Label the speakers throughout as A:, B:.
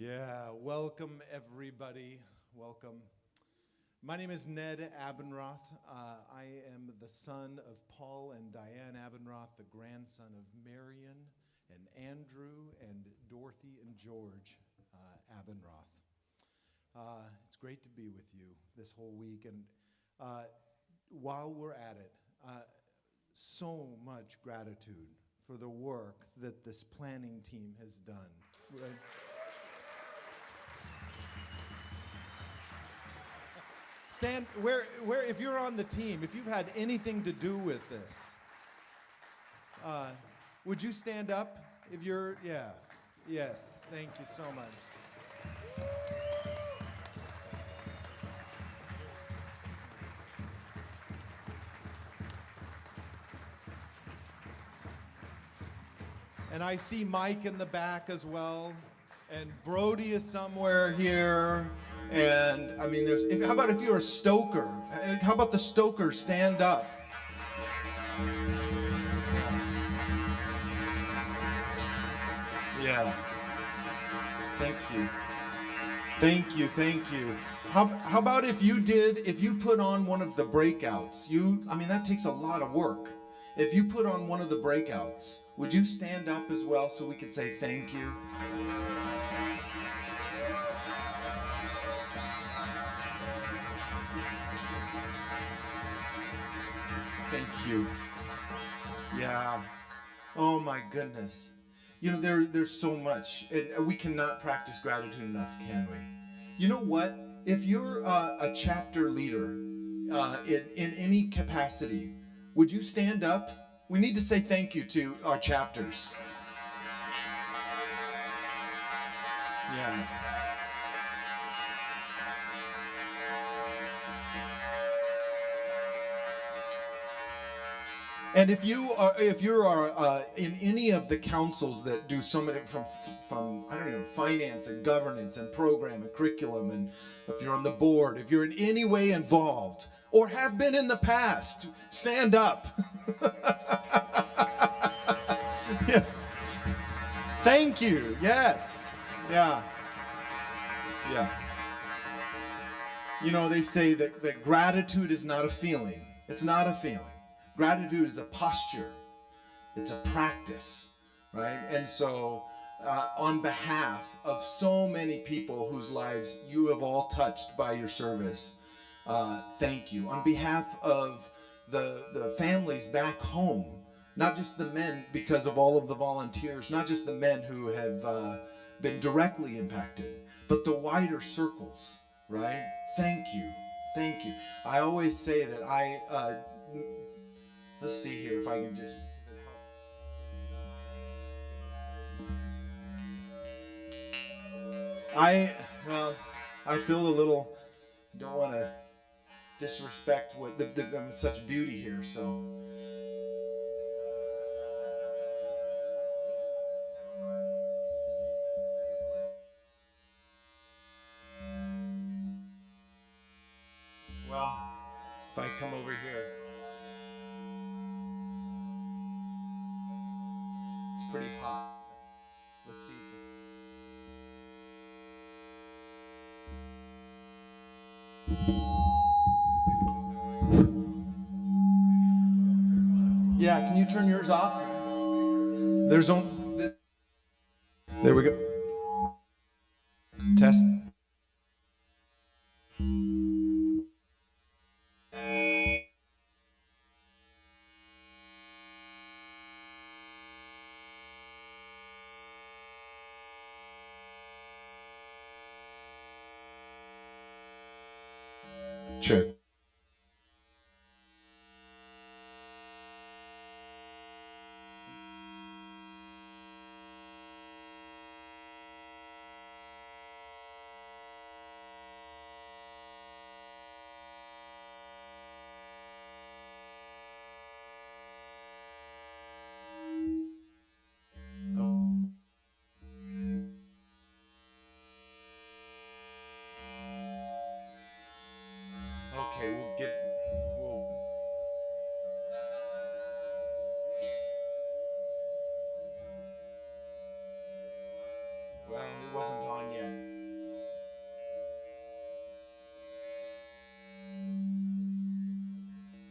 A: Yeah, welcome everybody. Welcome. My name is Ned Abendroth. I am the son of Paul and Diane Abendroth, the grandson of Marion and Andrew and Dorothy and George Abendroth. It's great to be with you this whole week. And while we're at it, so much gratitude for the work that this planning team has done. Right? Stand where if you're on the team, if you've had anything to do with this, would you stand up? If you're, yeah, yes, thank you so much. And I see Mike in the back as well, and Brody is somewhere here. And I mean, how about if you're a stoker? How about the stokers stand up? Yeah. Thank you. Thank you. Thank you. How about if you put on one of the breakouts? That takes a lot of work. If you put on one of the breakouts, would you stand up as well so we could say thank you? Thank you. Yeah. Oh my goodness. You know, there's so much. We cannot practice gratitude enough, can we? You know what? If you're a chapter leader in any capacity, would you stand up? We need to say thank you to our chapters. Yeah. And if you are in any of the councils that do so many from I don't know, finance and governance and program and curriculum, and if you're on the board, if you're in any way involved or have been in the past, stand up. Yes. Thank you. Yes. Yeah. Yeah. You know, they say that gratitude is not a feeling. It's not a feeling. Gratitude is a posture. It's a practice, right? And so, on behalf of so many people whose lives you have all touched by your service, thank you. On behalf of the families back home, not just the men, because of all of the volunteers, not just the men who have been directly impacted, but the wider circles, right? Thank you. Thank you. I always say that let's see here if I can just... I feel a little... don't want to disrespect what such beauty here, so... Well, if I come over here... it's pretty hot. Let's see. Yeah, can you turn yours off? There's only... there we go. Test. Sure. Well, it wasn't on yet.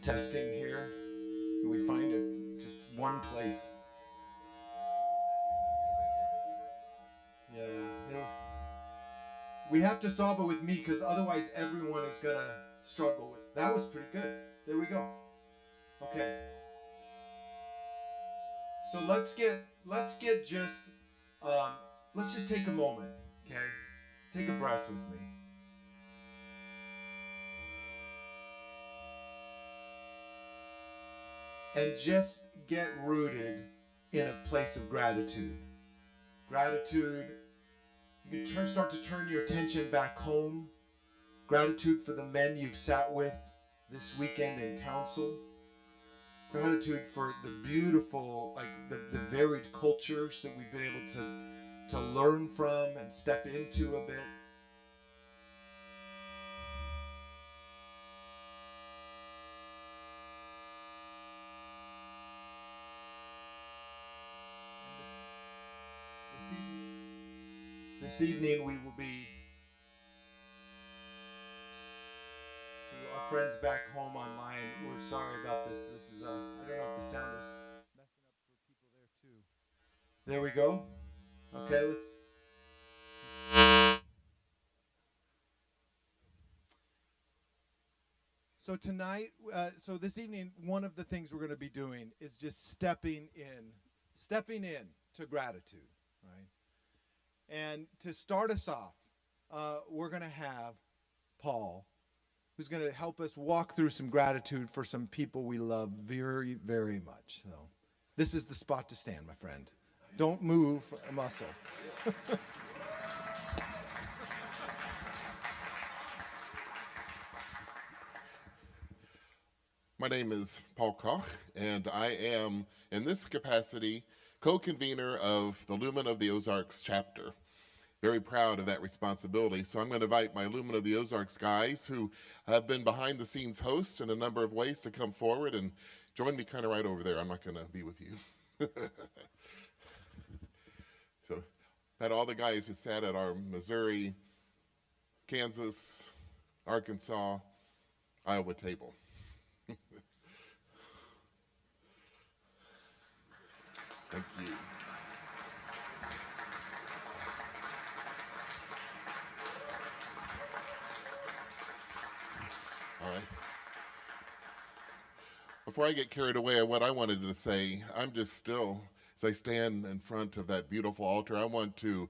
A: Testing here. We find it just one place. Yeah. We have to solve it with me because otherwise everyone is going to struggle with. That was pretty good. There we go. Okay. So let's just take a moment, okay? Take a breath with me. And just get rooted in a place of gratitude. Gratitude, you can start to turn your attention back home. Gratitude for the men you've sat with this weekend in council. Gratitude for the beautiful, the varied cultures that we've been able to learn from and step into a bit. This evening we will be, to our friends back home online, we're sorry about this. This is, I don't know if the sound is messing up for people there too. There we go. Okay, let's. So tonight, this evening, one of the things we're going to be doing is just stepping in to gratitude, right? And to start us off, we're going to have Paul, who's going to help us walk through some gratitude for some people we love very, very much. So this is the spot to stand, my friend. Don't move a muscle.
B: My name is Paul Koch, and I am, in this capacity, co-convener of the Illuman of the Ozarks chapter. Very proud of that responsibility. So I'm going to invite my Illuman of the Ozarks guys who have been behind-the-scenes hosts in a number of ways to come forward and join me kind of right over there. I'm not going to be with you. So had all the guys who sat at our Missouri, Kansas, Arkansas, Iowa table. Thank you. All right. Before I get carried away, what I wanted to say, I'm just still, as I stand in front of that beautiful altar, I want to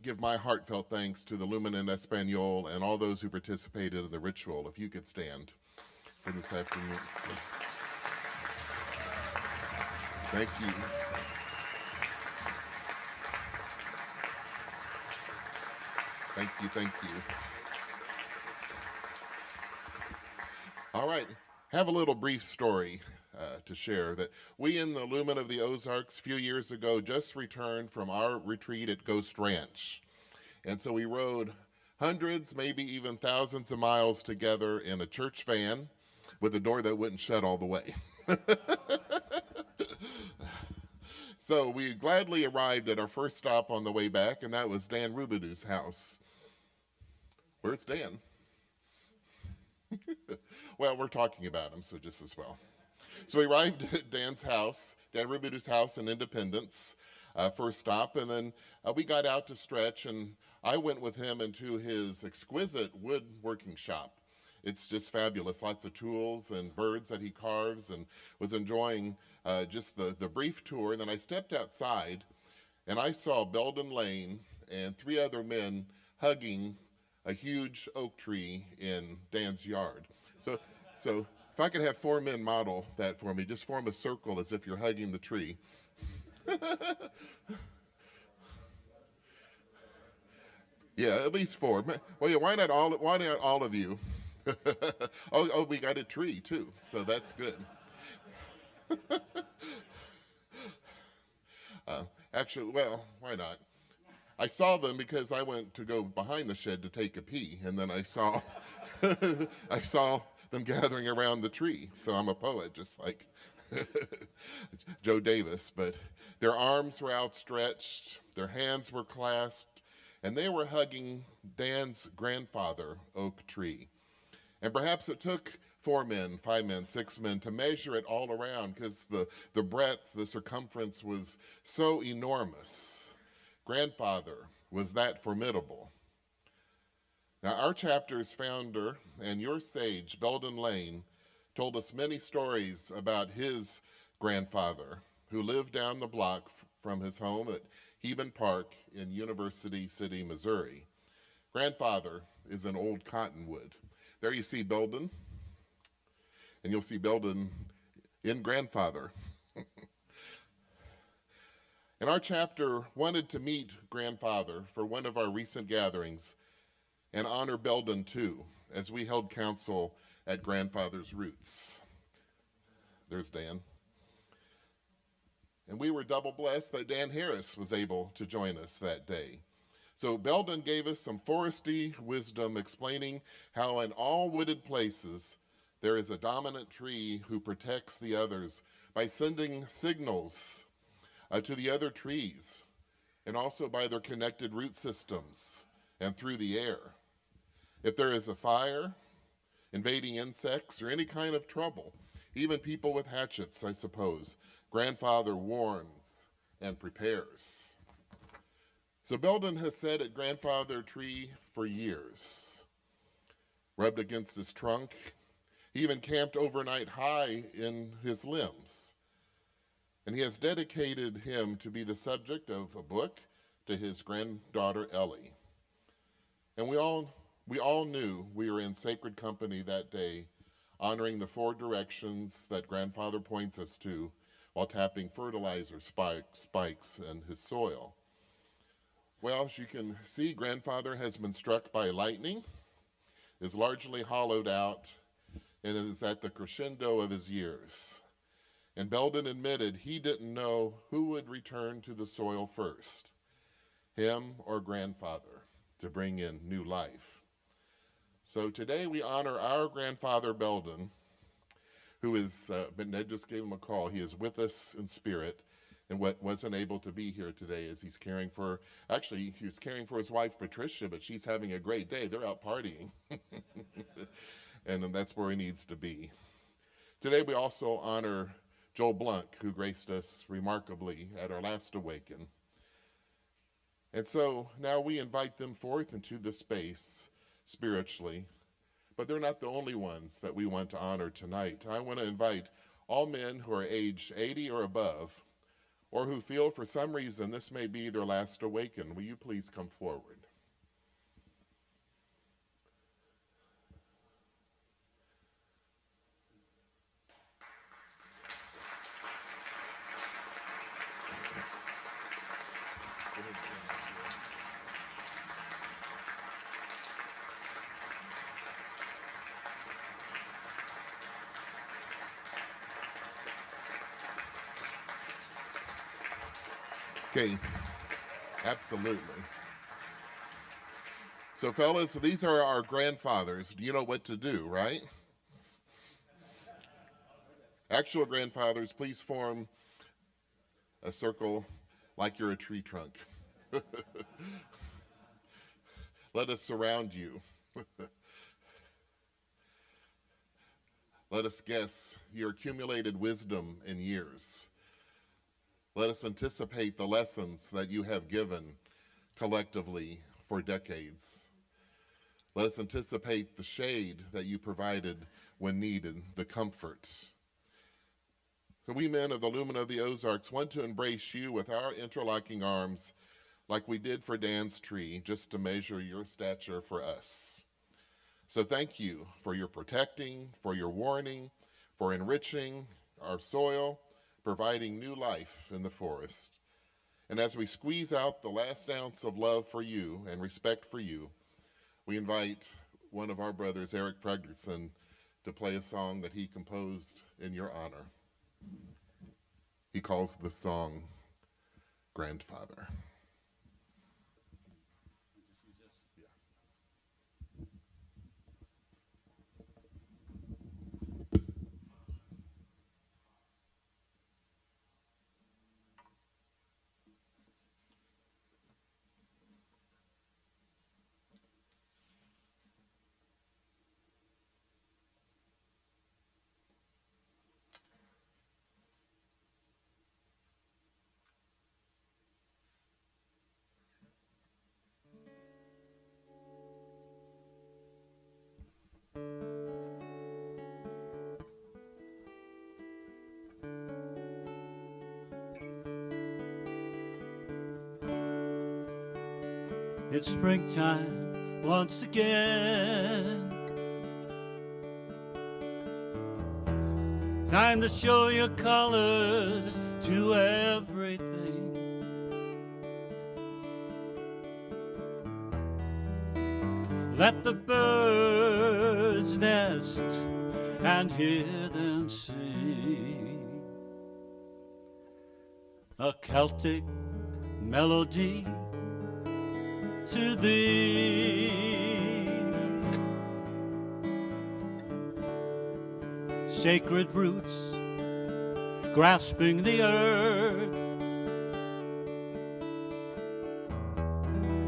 B: give my heartfelt thanks to the Lumen in Espanol and all those who participated in the ritual. If you could stand for this afternoon. Thank you. Thank you, thank you. All right, have a little brief story to share that we in the Lumen of the Ozarks a few years ago just returned from our retreat at Ghost Ranch. And so we rode hundreds, maybe even thousands of miles together in a church van with a door that wouldn't shut all the way. So we gladly arrived at our first stop on the way back, and that was Dan Rubidu's house. Where's Dan? Well, we're talking about him, so just as well. So we arrived at Dan Rubidu's house in Independence, first stop, and then we got out to stretch, and I went with him into his exquisite woodworking shop. It's just fabulous, lots of tools and birds that he carves, and was enjoying just the brief tour. And then I stepped outside, and I saw Belden Lane and 3 other men hugging a huge oak tree in Dan's yard. So if I could have 4 men model that for me, just form a circle as if you're hugging the tree. Yeah, at least 4. Well, yeah, why not all of you? Oh, we got a tree too, so that's good. Actually, well, why not? I saw them because I went to go behind the shed to take a pee, and then I saw I saw them gathering around the tree. So I'm a poet, just like Joe Davis, but their arms were outstretched, their hands were clasped, and they were hugging Dan's grandfather oak tree. And perhaps it took 4 men, 5 men, 6 men to measure it all around because the breadth, the circumference was so enormous. Grandfather was that formidable. Now, our chapter's founder and your sage, Belden Lane, told us many stories about his grandfather who lived down the block from his home at Heben Park in University City, Missouri. Grandfather is an old cottonwood. There you see Belden, and you'll see Belden in grandfather. And our chapter wanted to meet grandfather for one of our recent gatherings and honor Belden too, as we held council at grandfather's roots. There's Dan. And we were double blessed that Dan Harris was able to join us that day. So Belden gave us some foresty wisdom explaining how in all wooded places there is a dominant tree who protects the others by sending signals to the other trees, and also by their connected root systems and through the air. If there is a fire, invading insects, or any kind of trouble, even people with hatchets, I suppose, grandfather warns and prepares. So Belden has sat at grandfather tree for years, rubbed against his trunk. He even camped overnight high in his limbs. And he has dedicated him to be the subject of a book to his granddaughter Ellie. And we all knew we were in sacred company that day, honoring the 4 directions that grandfather points us to while tapping fertilizer spikes in his soil. Well, as you can see, grandfather has been struck by lightning, is largely hollowed out, and is at the crescendo of his years. And Belden admitted he didn't know who would return to the soil first, him or grandfather, to bring in new life. So today we honor our grandfather Belden, who is, Ned just gave him a call. He is with us in spirit, and wasn't able to be here today as he's caring for, actually he was caring for his wife Patricia, but she's having a great day. They're out partying. And that's where he needs to be. Today we also honor Joel Blunk, who graced us remarkably at our last Awaken. And so now we invite them forth into the space spiritually, but they're not the only ones that we want to honor tonight. I want to invite all men who are age 80 or above, or who feel for some reason this may be their last Awaken. Will you please come forward? Okay, absolutely. So fellas, these are our grandfathers. You know what to do, right? Actual grandfathers, please form a circle like you're a tree trunk. Let us surround you. Let us guess your accumulated wisdom in years. Let us anticipate the lessons that you have given collectively for decades. Let us anticipate the shade that you provided when needed, the comfort. So we men of the Illuman of the Ozarks want to embrace you with our interlocking arms like we did for Dan's tree, just to measure your stature for us. So thank you for your protecting, for your warning, for enriching our soil, providing new life in the forest. And as we squeeze out the last ounce of love for you and respect for you, we invite one of our brothers, Eric Fredrickson, to play a song that he composed in your honor. He calls the song Grandfather.
C: It's springtime once again. Time to show your colors to everything. Let the birds nest and hear them sing a Celtic melody to thee. Sacred roots grasping the earth,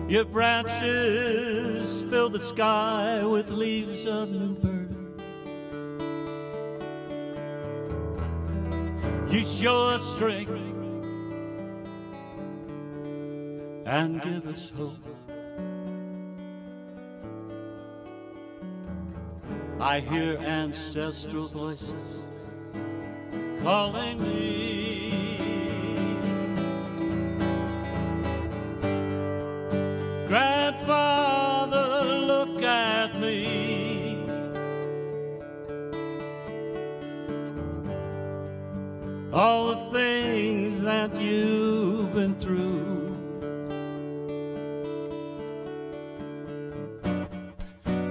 C: your branches fill the sky with leaves of new birth. You show us strength and give us hope. I hear ancestral voices calling me. Grandfather, look at me. All the things that you've been through.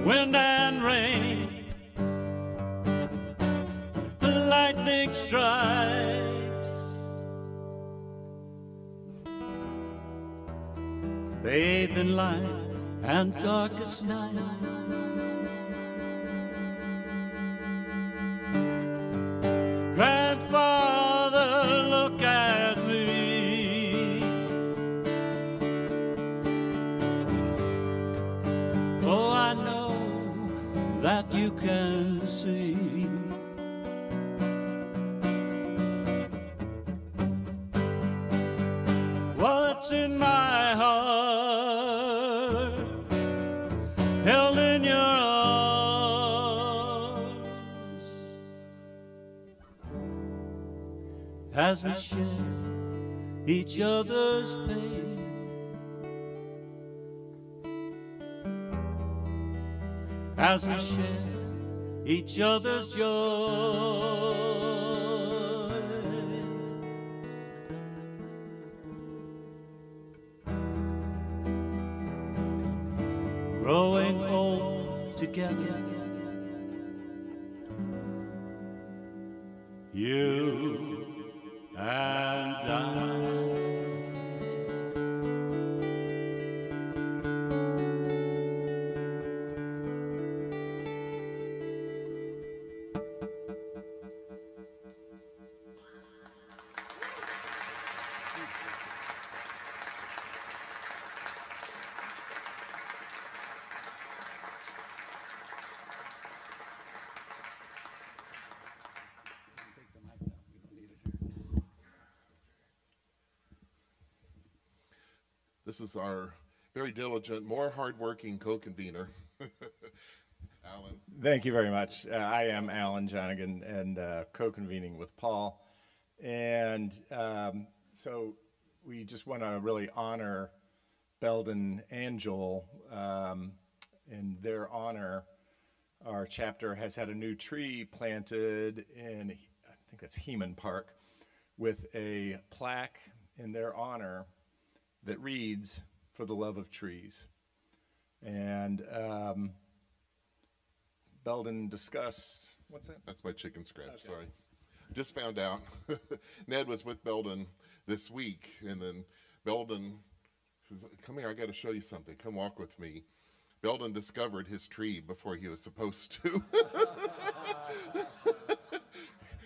C: Wind and rain, the lightning strikes, bathed in light and darkest nights. Grandfather, look at me. Oh, I know that you can see. What's in my heart, held in your arms, as we share each other's pain. As we share each other's joy. Growing old together, you and I.
B: This is our very diligent, more hardworking co-convener, Alan.
D: Thank you very much. I am Alan Jonigan and co-convening with Paul. And so we just want to really honor Belden and Joel. In their honor, our chapter has had a new tree planted in, I think that's Heman Park, with a plaque in their honor that reads, "For the love of trees." And Belden discussed, what's that?
B: That's my chicken scratch,
D: Okay.
B: sorry. Just found out, Ned was with Belden this week, and then Belden says, "Come here, I got to show you something. Come walk with me." Belden discovered his tree before he was supposed to.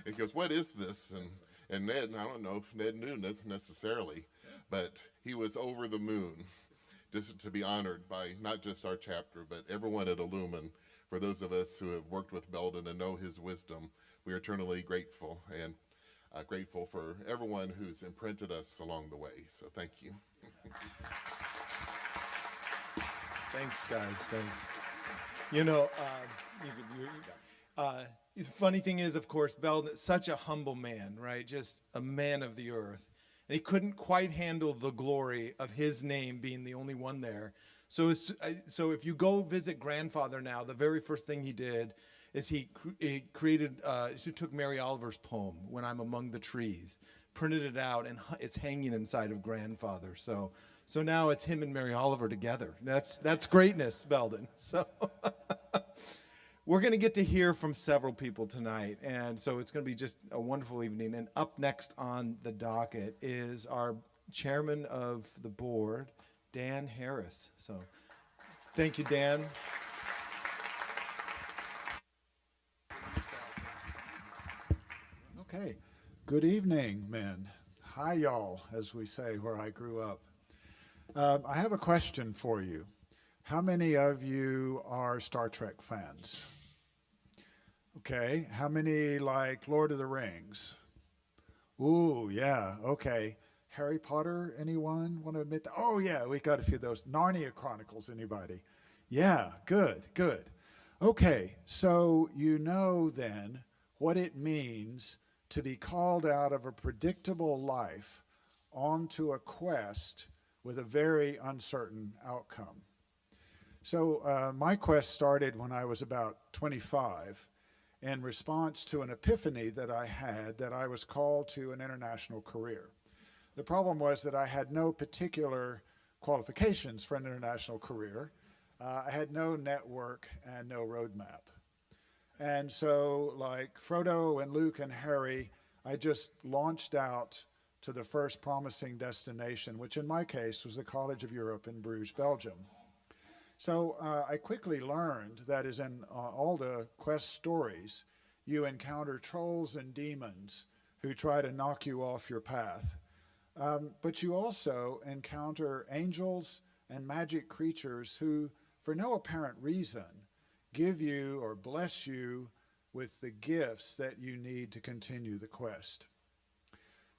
B: He goes, "What is this?" And Ned, I don't know if Ned knew necessarily, but he was over the moon just to be honored by not just our chapter, but everyone at Illuman. For those of us who have worked with Belden and know his wisdom, we are eternally grateful, and grateful for everyone who's imprinted us along the way. So thank you.
A: Thanks, guys. Thanks. You know, the funny thing is, of course, Belden, such a humble man, right? Just a man of the earth. and he couldn't quite handle the glory of his name being the only one there. So if you go visit Grandfather now, the very first thing he did is he took Mary Oliver's poem, When I'm Among the Trees, printed it out, and it's hanging inside of Grandfather. So now it's him and Mary Oliver together. That's greatness, Belden. So we're going to get to hear from several people tonight, and so it's going to be just a wonderful evening. And up next on the docket is our chairman of the board, Dan Harris. So thank you, Dan.
E: Okay. Good evening, men. Hi, y'all, as we say where I grew up. I have a question for you. How many of you are Star Trek fans? Okay. How many like Lord of the Rings? Ooh, yeah. Okay. Harry Potter, anyone want to admit that? Oh, yeah, we got a few of those. Narnia Chronicles, anybody? Yeah, good. Okay, so you know then what it means to be called out of a predictable life onto a quest with a very uncertain outcome. So my quest started when I was about 25 in response to an epiphany that I had that I was called to an international career. The problem was that I had no particular qualifications for an international career. I had no network and no roadmap. And so, like Frodo and Luke and Harry, I just launched out to the first promising destination, which in my case was the College of Europe in Bruges, Belgium. So I quickly learned that, as in all the quest stories, you encounter trolls and demons who try to knock you off your path. But you also encounter angels and magic creatures who, for no apparent reason, give you or bless you with the gifts that you need to continue the quest.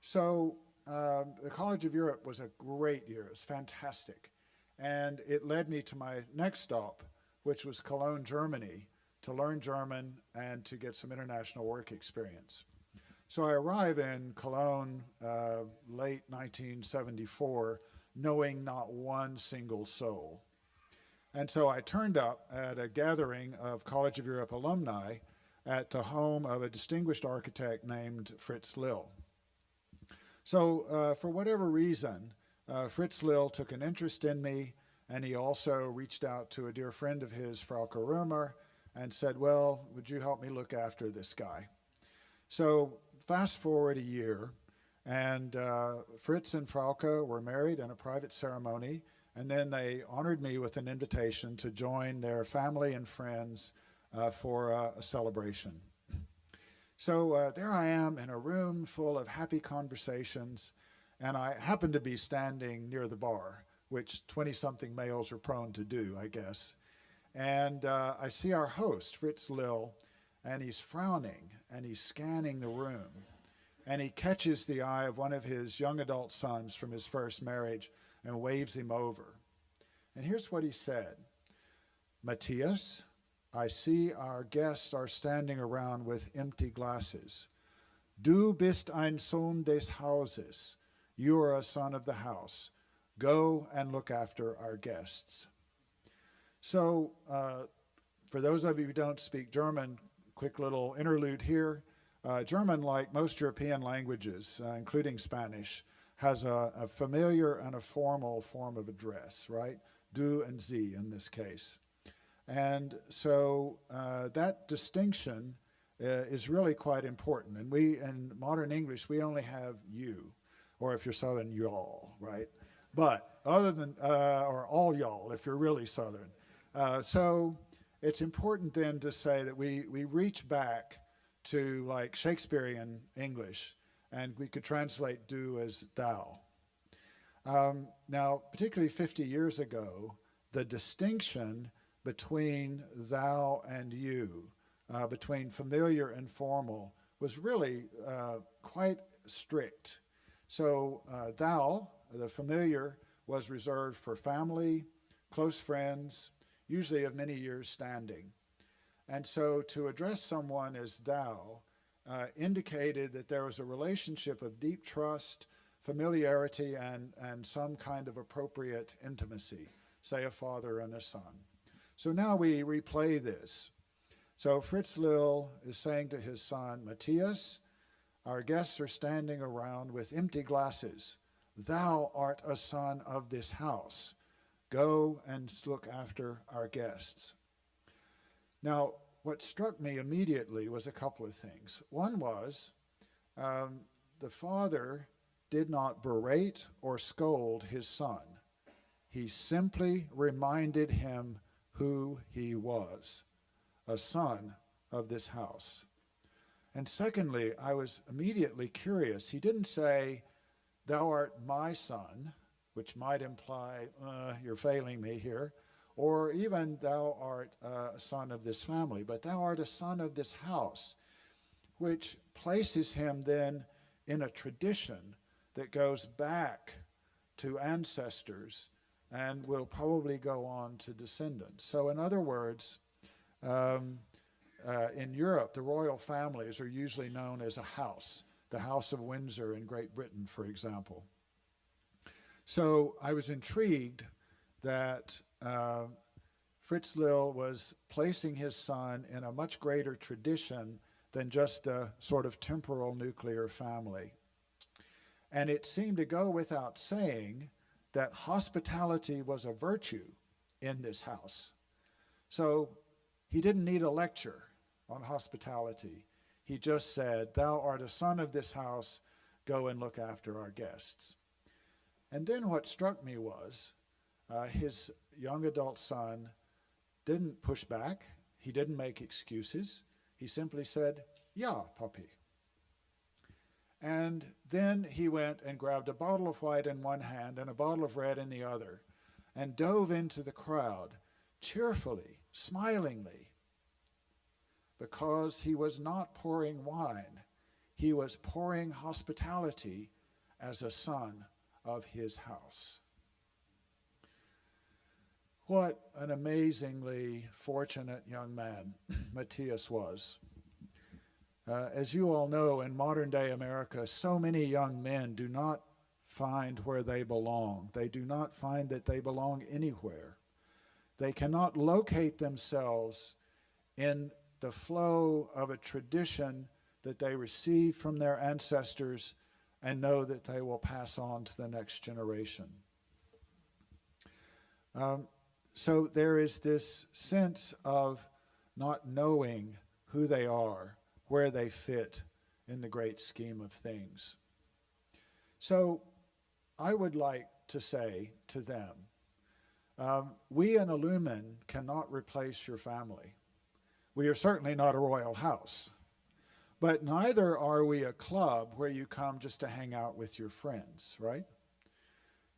E: So the College of Europe was a great year. It was fantastic. And it led me to my next stop, which was Cologne, Germany, to learn German and to get some international work experience. So I arrive in Cologne late 1974, knowing not one single soul. And so I turned up at a gathering of College of Europe alumni at the home of a distinguished architect named Fritz Lill. So for whatever reason, Fritz Lill took an interest in me, and he also reached out to a dear friend of his, Frauke Römer, and said, well, would you help me look after this guy? So fast forward a year, and Fritz and Frauke were married in a private ceremony, and then they honored me with an invitation to join their family and friends for a celebration. So there I am in a room full of happy conversations, and I happen to be standing near the bar, which 20-something males are prone to do, I guess. And I see our host, Fritz Lill, and he's frowning, and he's scanning the room. And he catches the eye of one of his young adult sons from his first marriage and waves him over. And here's what he said. Matthias, I see our guests are standing around with empty glasses. Du bist ein Sohn des Hauses. You are a son of the house. Go and look after our guests. So for those of you who don't speak German, quick little interlude here. German, like most European languages, including Spanish, has a familiar and a formal form of address, right? Du and Sie in this case. And so that distinction is really quite important. And we, in modern English, we only have you, or if you're Southern, y'all, right? But other than, or all y'all, if you're really Southern. So it's important then to say that we reach back to like Shakespearean English, and we could translate do as thou. Now, particularly 50 years ago, the distinction between thou and you, between familiar and formal, was really quite strict. So thou, the familiar, was reserved for family, close friends, usually of many years standing. And so to address someone as thou indicated that there was a relationship of deep trust, familiarity and some kind of appropriate intimacy, say a father and a son. So now we replay this. So Fritz Lil is saying to his son, Matthias, our guests are standing around with empty glasses. Thou art a son of this house. Go and look after our guests. Now, what struck me immediately was a couple of things. One was the father did not berate or scold his son. He simply reminded him who he was, a son of this house. And secondly, I was immediately curious. He didn't say, thou art my son, which might imply you're failing me here, or even thou art a son of this family, but thou art a son of this house, which places him then in a tradition that goes back to ancestors and will probably go on to descendants. So in other words, in Europe, the royal families are usually known as a house, the House of Windsor in Great Britain, for example. So I was intrigued that Fritz Lil was placing his son in a much greater tradition than just a sort of temporal nuclear family. And it seemed to go without saying that hospitality was a virtue in this house. So he didn't need a lecture on hospitality. He just said, thou art a son of this house, go and look after our guests. And then what struck me was his young adult son didn't push back. He didn't make excuses. He simply said, yeah, Papi. And then he went and grabbed a bottle of white in one hand and a bottle of red in the other and dove into the crowd cheerfully, smilingly, because he was not pouring wine. He was pouring hospitality as a son of his house. What an amazingly fortunate young man Matthias was. As you all know, in modern day America, so many young men do not find where they belong. They do not find that they belong anywhere. They cannot locate themselves in the flow of a tradition that they received from their ancestors and know that they will pass on to the next generation. So there is this sense of not knowing who they are, where they fit in the great scheme of things. So I would like to say to them, we in Illuman cannot replace your family. We are certainly not a royal house, but neither are we a club where you come just to hang out with your friends, right?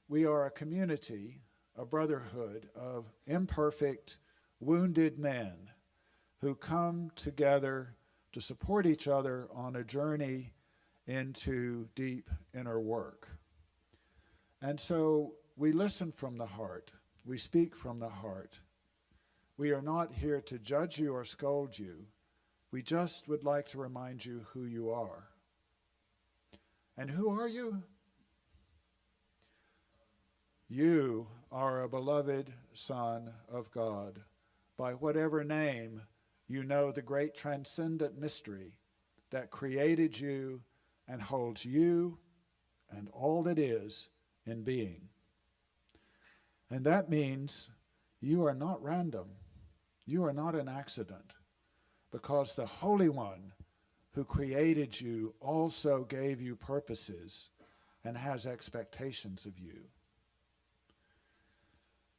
E: We are a community, a brotherhood of imperfect, wounded men who come together to support each other on a journey into deep inner work. And so we listen from the heart. We speak from the heart. We are not here to judge you or scold you. We just would like to remind you who you are. And who are you? You are a beloved son of God. By whatever name, you know the great transcendent mystery that created you and holds you and all that is in being. And that means you are not random. You are not an accident, because the Holy One who created you also gave you purposes and has expectations of you.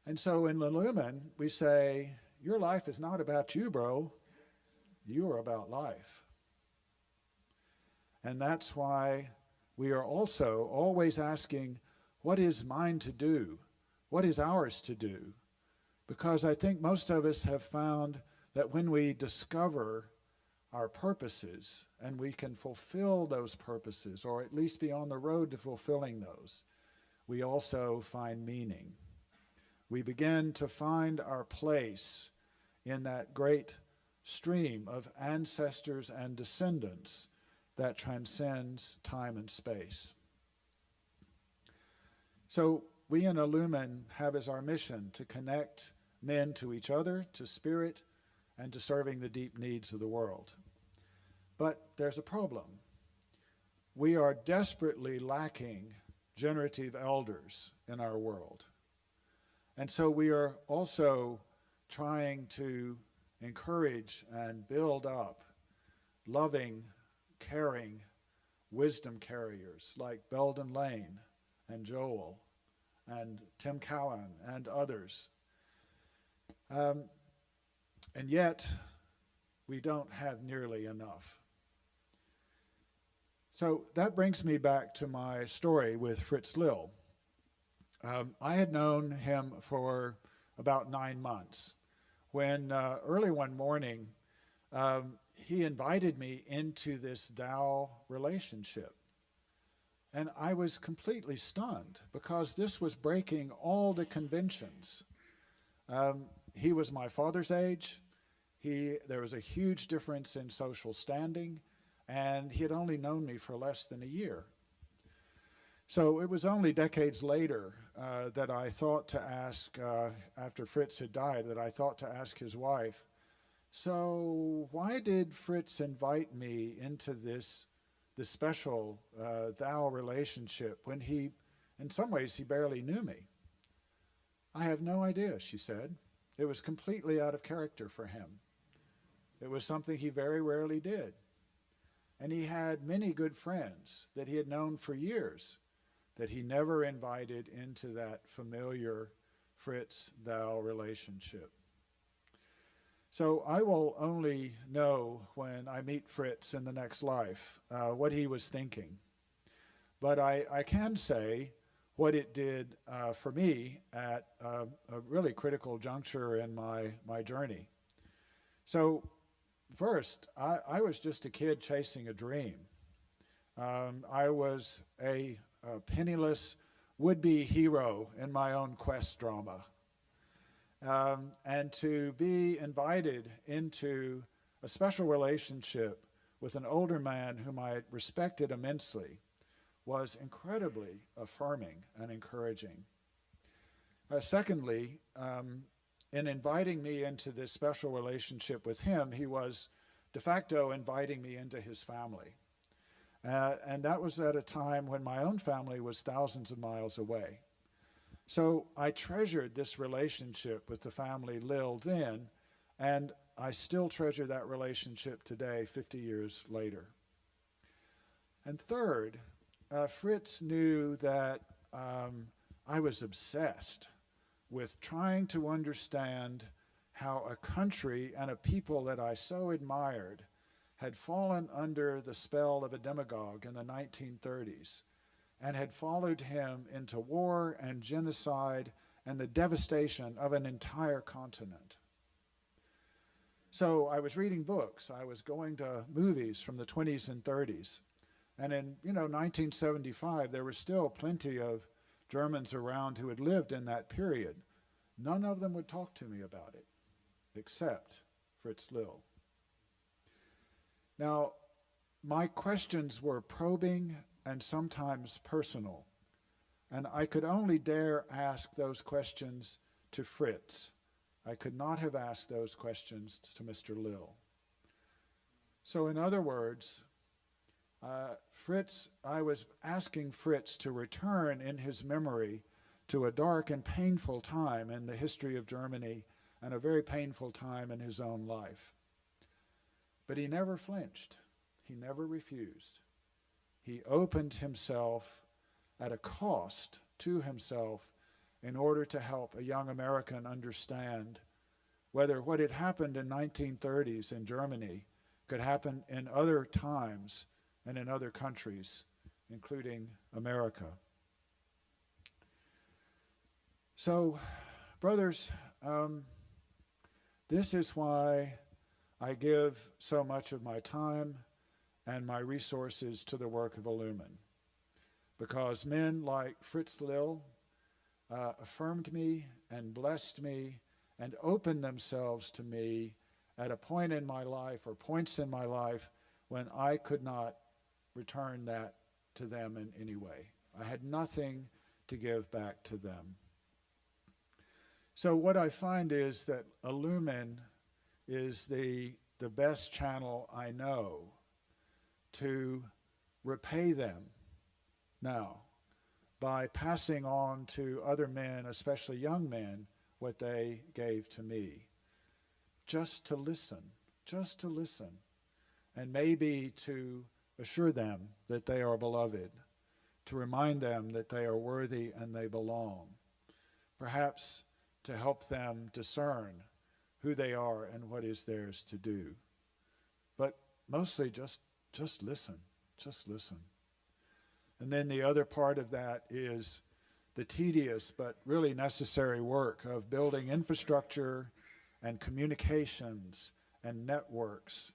E: And so in Illuman, we say, your life is not about you, bro. You are about life. And that's why we are also always asking, what is mine to do? What is ours to do? Because I think most of us have found that when we discover our purposes and we can fulfill those purposes, or at least be on the road to fulfilling those, we also find meaning. We begin to find our place in that great stream of ancestors and descendants that transcends time and space. So we in Illuman have as our mission to connect men to each other, to spirit, and to serving the deep needs of the world. But there's a problem. We are desperately lacking generative elders in our world. And so we are also trying to encourage and build up loving, caring wisdom carriers like Belden Lane and Joel and Tim Cowan and others. And yet, we don't have nearly enough. So that brings me back to my story with Fritz Lill. I had known him for about 9 months when early one morning he invited me into this thou relationship. And I was completely stunned because this was breaking all the conventions. He was my father's age. There was a huge difference in social standing, and he had only known me for less than a year. So it was only decades later that I thought to ask, after Fritz had died, that I thought to ask his wife, so why did Fritz invite me into this special thou relationship when he, in some ways, he barely knew me? I have no idea, she said. It was completely out of character for him. It was something he very rarely did. And he had many good friends that he had known for years that he never invited into that familiar Fritz-thou relationship. So I will only know when I meet Fritz in the next life what he was thinking. But I can say what it did for me at a really critical juncture in my journey. So first, I was just a kid chasing a dream. I was a penniless would-be hero in my own quest drama. And to be invited into a special relationship with an older man whom I respected immensely was incredibly affirming and encouraging. Secondly, in inviting me into this special relationship with him, he was de facto inviting me into his family. And that was at a time when my own family was thousands of miles away. So I treasured this relationship with the family Lill then, and I still treasure that relationship today, 50 years later. And third, Fritz knew that I was obsessed with trying to understand how a country and a people that I so admired had fallen under the spell of a demagogue in the 1930s and had followed him into war and genocide and the devastation of an entire continent. So I was reading books, I was going to movies from the 20s and 30s, and in 1975 there were still plenty of Germans around who had lived in that period. None of them would talk to me about it, except Fritz Lill. Now, my questions were probing and sometimes personal, and I could only dare ask those questions to Fritz. I could not have asked those questions to Mr. Lill. So in other words, I was asking Fritz to return in his memory to a dark and painful time in the history of Germany and a very painful time in his own life. But he never flinched. He never refused. He opened himself at a cost to himself in order to help a young American understand whether what had happened in 1930s in Germany could happen in other times and in other countries, including America. So, brothers, this is why I give so much of my time and my resources to the work of Illuman, because men like Fritz Lill affirmed me and blessed me and opened themselves to me at a point in my life or points in my life when I could not return that to them in any way. I had nothing to give back to them. So what I find is that Illuman is the best channel I know to repay them now by passing on to other men, especially young men, what they gave to me. Just to listen, and maybe to assure them that they are beloved, to remind them that they are worthy and they belong, perhaps to help them discern who they are and what is theirs to do. But mostly just listen. And then the other part of that is the tedious but really necessary work of building infrastructure and communications and networks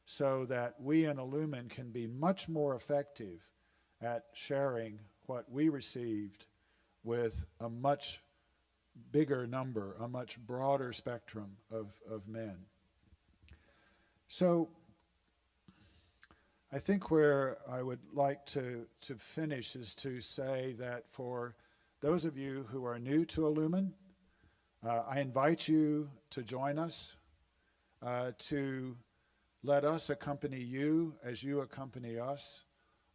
E: so that we in Illuman can be much more effective at sharing what we received with a much bigger number, a much broader spectrum of men. So I think where I would like to finish is to say that for those of you who are new to Illuman, I invite you to join us, to let us accompany you as you accompany us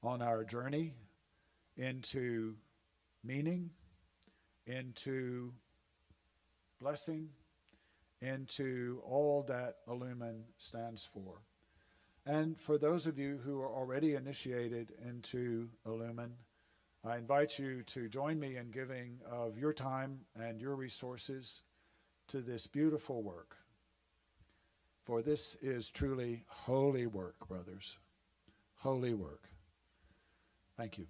E: on our journey into meaning, into blessing, into all that Illuman stands for. And for those of you who are already initiated into Illuman, I invite you to join me in giving of your time and your resources to this beautiful work. For this is truly holy work, brothers. Holy work. Thank you.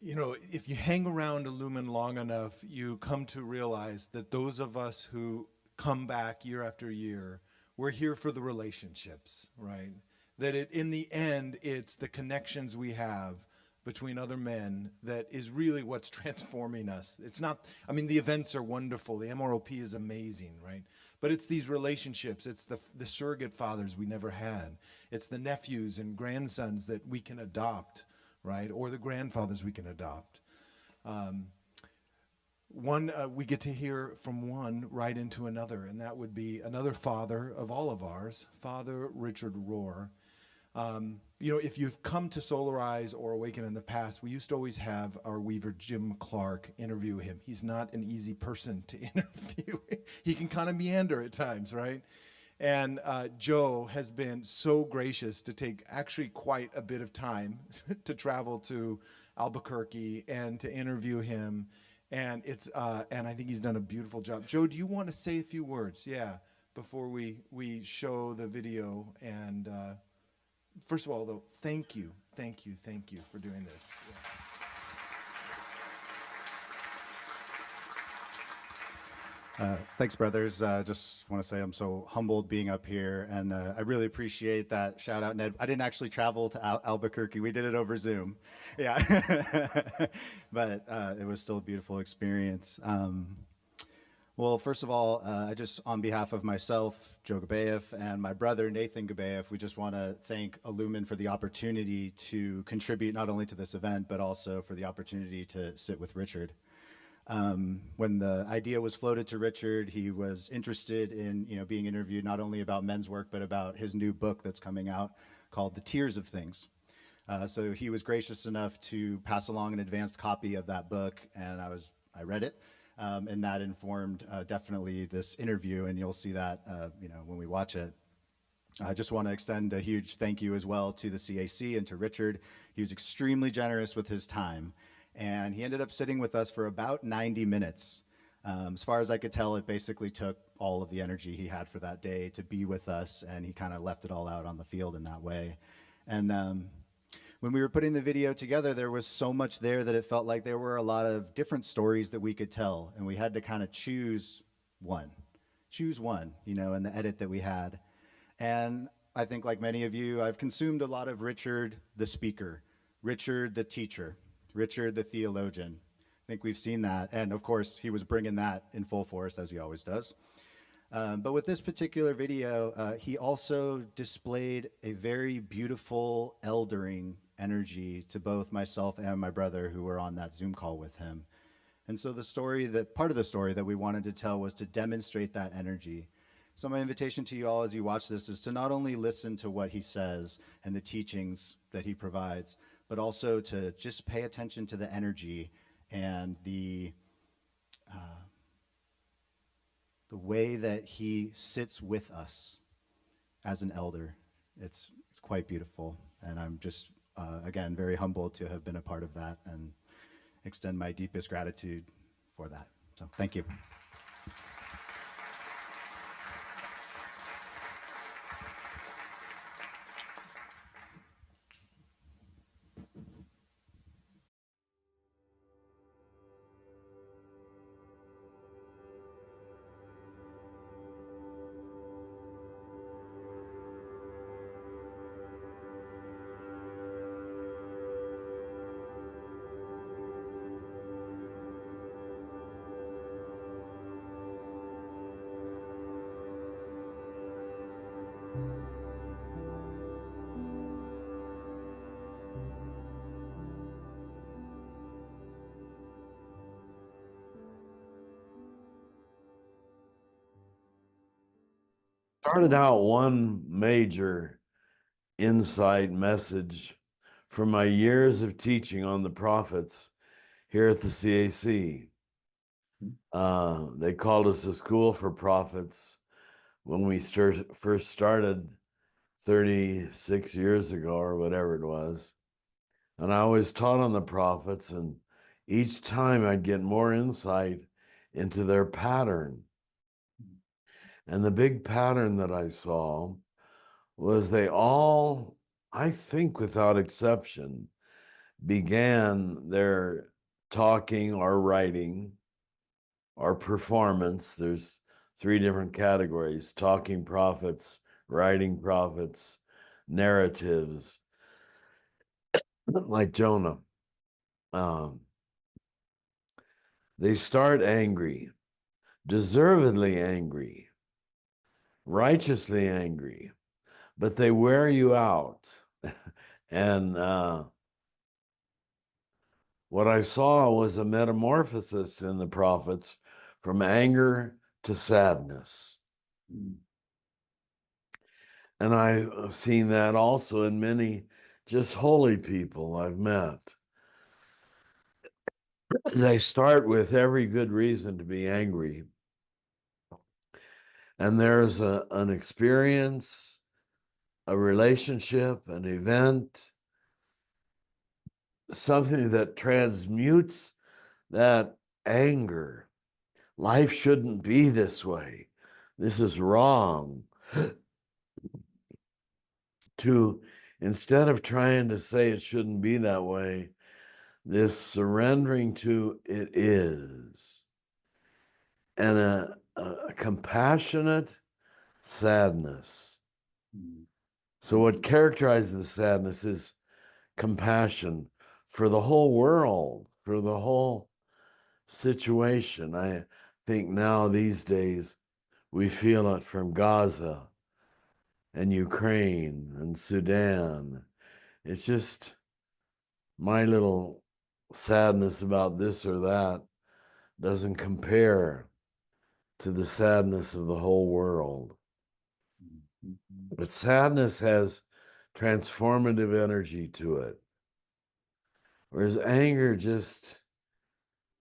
A: You know, if you hang around Illuman long enough, you come to realize that those of us who come back year after year, we're here for the relationships, right? That in the end, it's the connections we have between other men that is really what's transforming us. It's not, I mean, the events are wonderful. The MROP is amazing, right? But it's these relationships. It's the surrogate fathers we never had. It's the nephews and grandsons that we can adopt, right? Or the grandfathers we can adopt. We get to hear from one right into another, and that would be another father of all of ours, Father Richard Rohr. You know, if you've come to Solarize or Awaken in the past, we used to always have our weaver Jim Clark interview him. He's not an easy person to interview. He can kind of meander at times, right? And Joe has been so gracious to take actually quite a bit of time to travel to Albuquerque and to interview him. And it's and I think he's done a beautiful job. Joe, do you want to say a few words? Yeah, before we show the video. And first of all, though, thank you for doing this. Yeah.
F: Thanks, brothers. Just want to say I'm so humbled being up here, and I really appreciate that shout out, Ned. I didn't actually travel to Albuquerque. We did it over Zoom. Yeah. But it was still a beautiful experience. Well, first of all, I just, on behalf of myself, Joe Gabayev, and my brother, Nathan Gabayev, we just want to thank Illuman for the opportunity to contribute not only to this event, but also for the opportunity to sit with Richard. When the idea was floated to Richard, he was interested in, being interviewed not only about men's work, but about his new book that's coming out called The Tears of Things. So he was gracious enough to pass along an advanced copy of that book, and I read it, and that informed definitely this interview, and you'll see that, when we watch it. I just want to extend a huge thank you as well to the CAC and to Richard. He was extremely generous with his time. And he ended up sitting with us for about 90 minutes. As far as I could tell, it basically took all of the energy he had for that day to be with us, and he kind of left it all out on the field in that way. And when we were putting the video together, there was so much there that it felt like there were a lot of different stories that we could tell, and we had to kind of choose one, in the edit that we had. And I think, like many of you, I've consumed a lot of Richard the speaker, Richard the teacher, Richard the theologian. I think we've seen that. And of course, he was bringing that in full force, as he always does. But with this particular video, he also displayed a very beautiful eldering energy to both myself and my brother who were on that Zoom call with him. And so part of the story that we wanted to tell was to demonstrate that energy. So my invitation to you all as you watch this is to not only listen to what he says and the teachings that he provides, but also to just pay attention to the energy and the way that he sits with us as an elder. It's quite beautiful. And I'm just, again, very humbled to have been a part of that and extend my deepest gratitude for that. So thank you.
G: Started out one major insight message from my years of teaching on the prophets here at the CAC. They called us a school for prophets when we first started 36 years ago or whatever it was. And I was taught on the prophets, and each time I'd get more insight into their pattern. And the big pattern that I saw was they all, I think without exception, began their talking or writing or performance. There's 3 different categories: talking prophets, writing prophets, narratives, like Jonah. They start angry, deservedly angry, righteously angry, but they wear you out. And what I saw was a metamorphosis in the prophets from anger to sadness. And I've seen that also in many just holy people I've met. They start with every good reason to be angry. And there's an experience, a relationship, an event, something that transmutes that anger. Life shouldn't be this way. This is wrong. To, instead of trying to say it shouldn't be that way, this surrendering to it is. And a compassionate sadness. So what characterizes the sadness is compassion for the whole world, for the whole situation. I think now these days we feel it from Gaza and Ukraine and Sudan. It's just my little sadness about this or that doesn't compare to the sadness of the whole world. But sadness has transformative energy to it, whereas anger just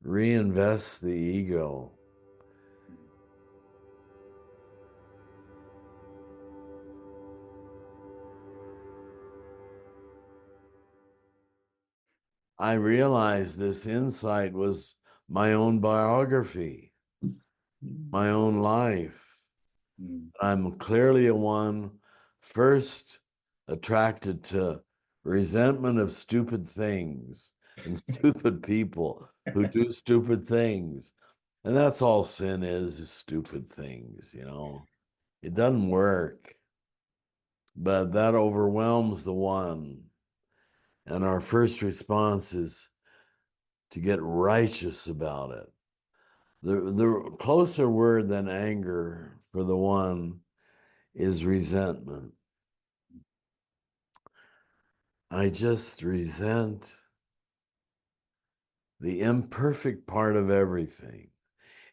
G: reinvests the ego. I realized this insight was my own biography, my own life. I'm clearly a one first attracted to resentment of stupid things and stupid people who do stupid things. And that's all sin is stupid things, you know. It doesn't work. But that overwhelms the one. And our first response is to get righteous about it. The closer word than anger for the one is resentment. I just resent the imperfect part of everything.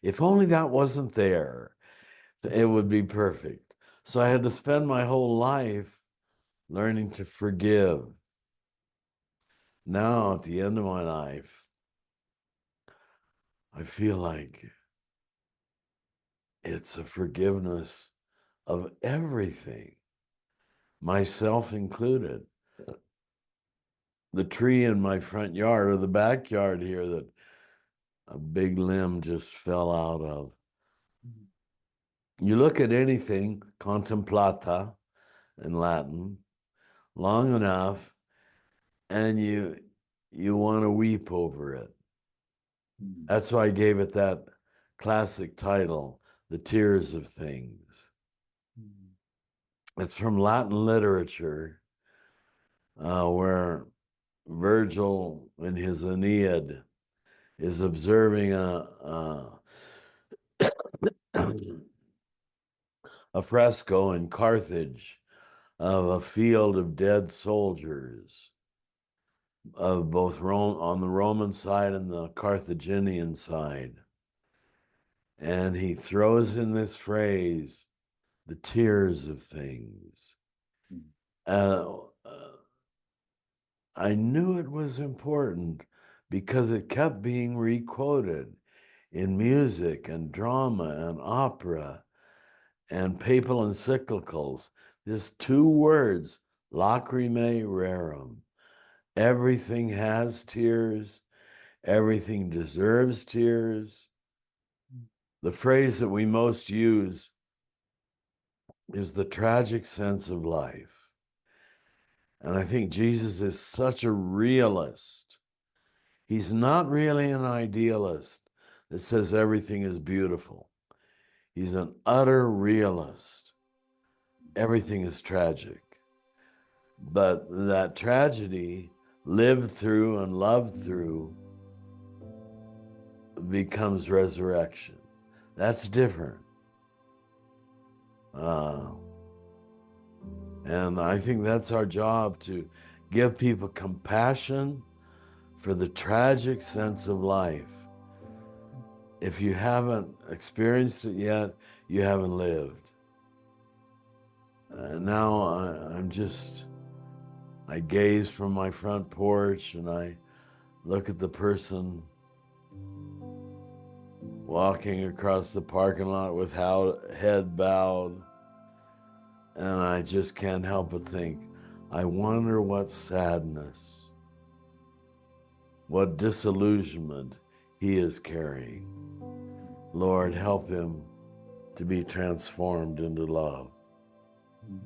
G: If only that wasn't there, it would be perfect. So I had to spend my whole life learning to forgive. Now, at the end of my life, I feel like it's a forgiveness of everything, myself included. The tree in my front yard or the backyard here that a big limb just fell out of. You look at anything, contemplata in Latin, long enough, and you want to weep over it. That's why I gave it that classic title, The Tears of Things. It's from Latin literature, where Virgil in his Aeneid is observing a fresco in Carthage of a field of dead soldiers, of both on the Roman side and the Carthaginian side. And he throws in this phrase, the tears of things. I knew it was important because it kept being requoted in music and drama and opera and papal encyclicals. There's two words, lacrimae rerum. Everything has tears. Everything deserves tears. The phrase that we most use is the tragic sense of life. And I think Jesus is such a realist. He's not really an idealist that says everything is beautiful. He's an utter realist. Everything is tragic. But that tragedy, lived through and loved through, becomes resurrection. That's different. And I think that's our job, to give people compassion for the tragic sense of life. If you haven't experienced it yet, you haven't lived. Now I gaze from my front porch and I look at the person walking across the parking lot with head bowed, and I just can't help but think, I wonder what sadness, what disillusionment he is carrying. Lord, help him to be transformed into love.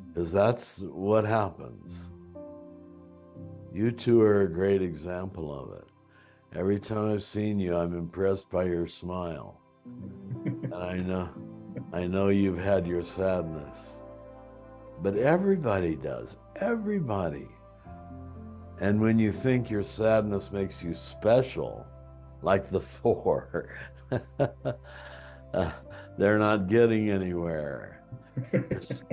G: Because that's what happens. You two are a great example of it. Every time I've seen you, I'm impressed by your smile. And I know you've had your sadness. But everybody does, everybody. And when you think your sadness makes you special, like the four, they're not getting anywhere.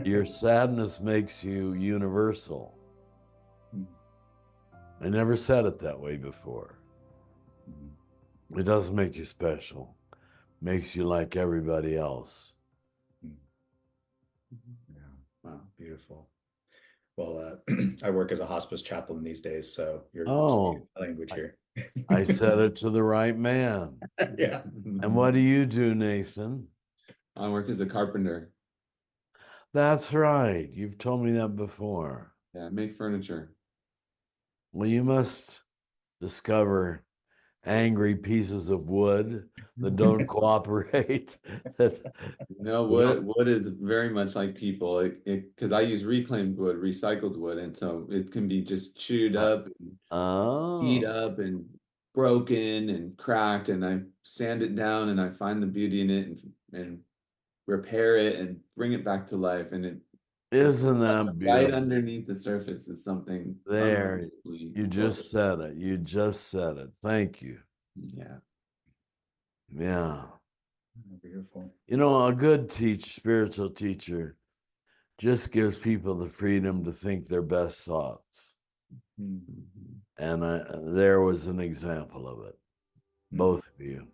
G: Your sadness makes you universal. I never said it that way before. It doesn't make you special. It makes you like everybody else.
F: Yeah. Wow, beautiful. Well, I work as a hospice chaplain these days, so you're speaking language here.
G: I said it to the right man.
F: Yeah.
G: And what do you do, Nathan?
H: I work as a carpenter.
G: That's right. You've told me that before.
H: Yeah, I make furniture.
G: Well, you must discover angry pieces of wood that don't cooperate.
H: No, wood is very much like people. Because I use reclaimed wood, recycled wood, and so it can be just chewed up and beat up and broken and cracked, and I sand it down and I find the beauty in it and repair it and bring it back to life. And it
G: Isn't that
H: right
G: beautiful?
H: underneath the surface is something
G: There,
H: unbelievably
G: you just said it. You just said it. Thank you.
H: Yeah.
G: Yeah.
F: Beautiful.
G: You know, a good spiritual teacher just gives people the freedom to think their best thoughts.
H: Mm-hmm.
G: And there was an example of it, both of you.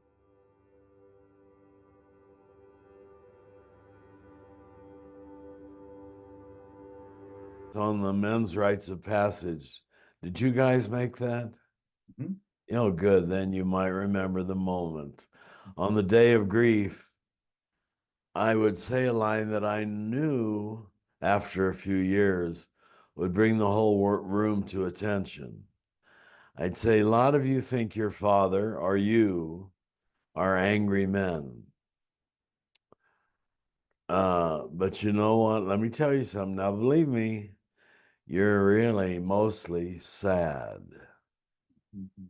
G: On the men's rites of passage, did you guys make that?
F: Mm-hmm.
G: Oh, good. Then you might remember the moment. On the day of grief, I would say a line that I knew after a few years would bring the whole room to attention. I'd say, a lot of you think your father or you are angry men. But you know what? Let me tell you something. Now, believe me, you're really mostly sad.
H: Mm-hmm.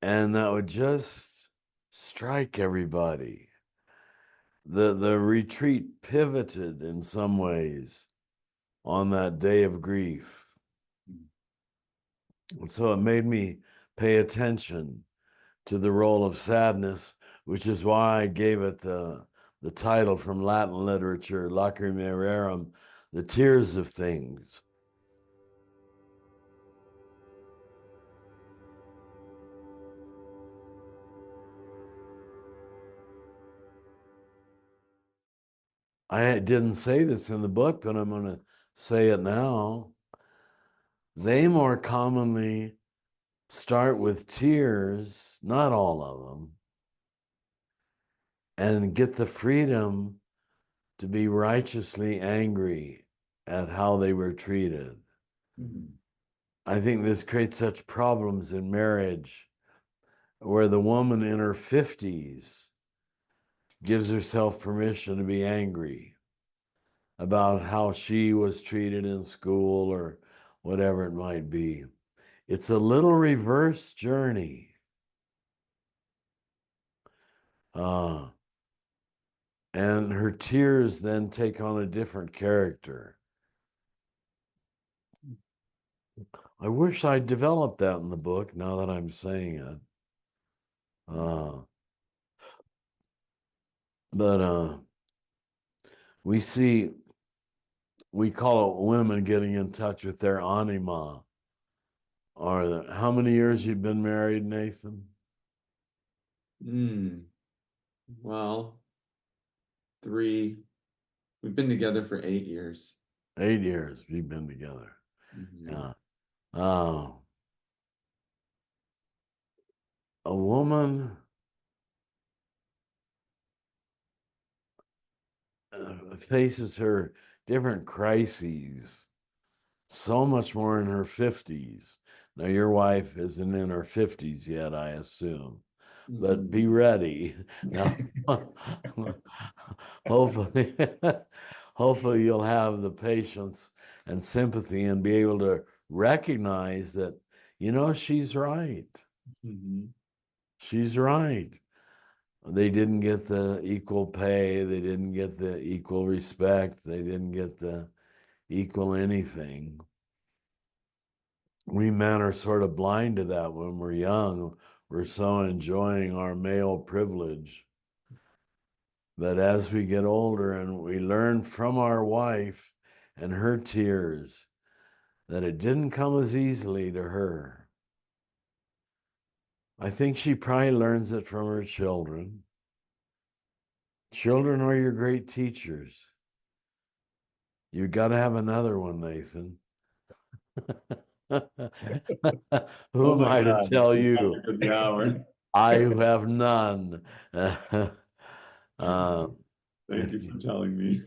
G: And that would just strike everybody. The retreat pivoted in some ways on that day of grief. And so it made me pay attention to the role of sadness, which is why I gave it the title from Latin literature, Lacrimae Rerum, the tears of things. I didn't say this in the book, but I'm going to say it now. They more commonly start with tears, not all of them, and get the freedom to be righteously angry at how they were treated.
H: Mm-hmm.
G: I think this creates such problems in marriage where the woman in her 50s gives herself permission to be angry about how she was treated in school or whatever it might be. It's a little reverse journey. And her tears then take on a different character. I wish I'd developed that in the book now that I'm saying it. But we call it women getting in touch with their anima. How many years you've been married, Nathan?
H: Well, 3. We've been together for 8 years.
G: 8 years we've been together.
H: Mm-hmm.
G: Yeah. A woman faces her different crises so much more in her 50s. Now, your wife isn't in her 50s yet, I assume, but be ready. Now, hopefully, hopefully you'll have the patience and sympathy and be able to recognize that, she's right.
H: Mm-hmm.
G: She's right. They didn't get the equal pay. They didn't get the equal respect. They didn't get the equal anything. We men are sort of blind to that when we're young. We're so enjoying our male privilege. But as we get older and we learn from our wife and her tears that it didn't come as easily to her, I think she probably learns it from her children. Children are your great teachers. You got to have another one, Nathan. Who
H: Oh
G: am
H: my
G: I to
H: God.
G: tell
H: It sounds
G: you?
H: like a good hour.
G: I who have none.
H: Thank you for telling me.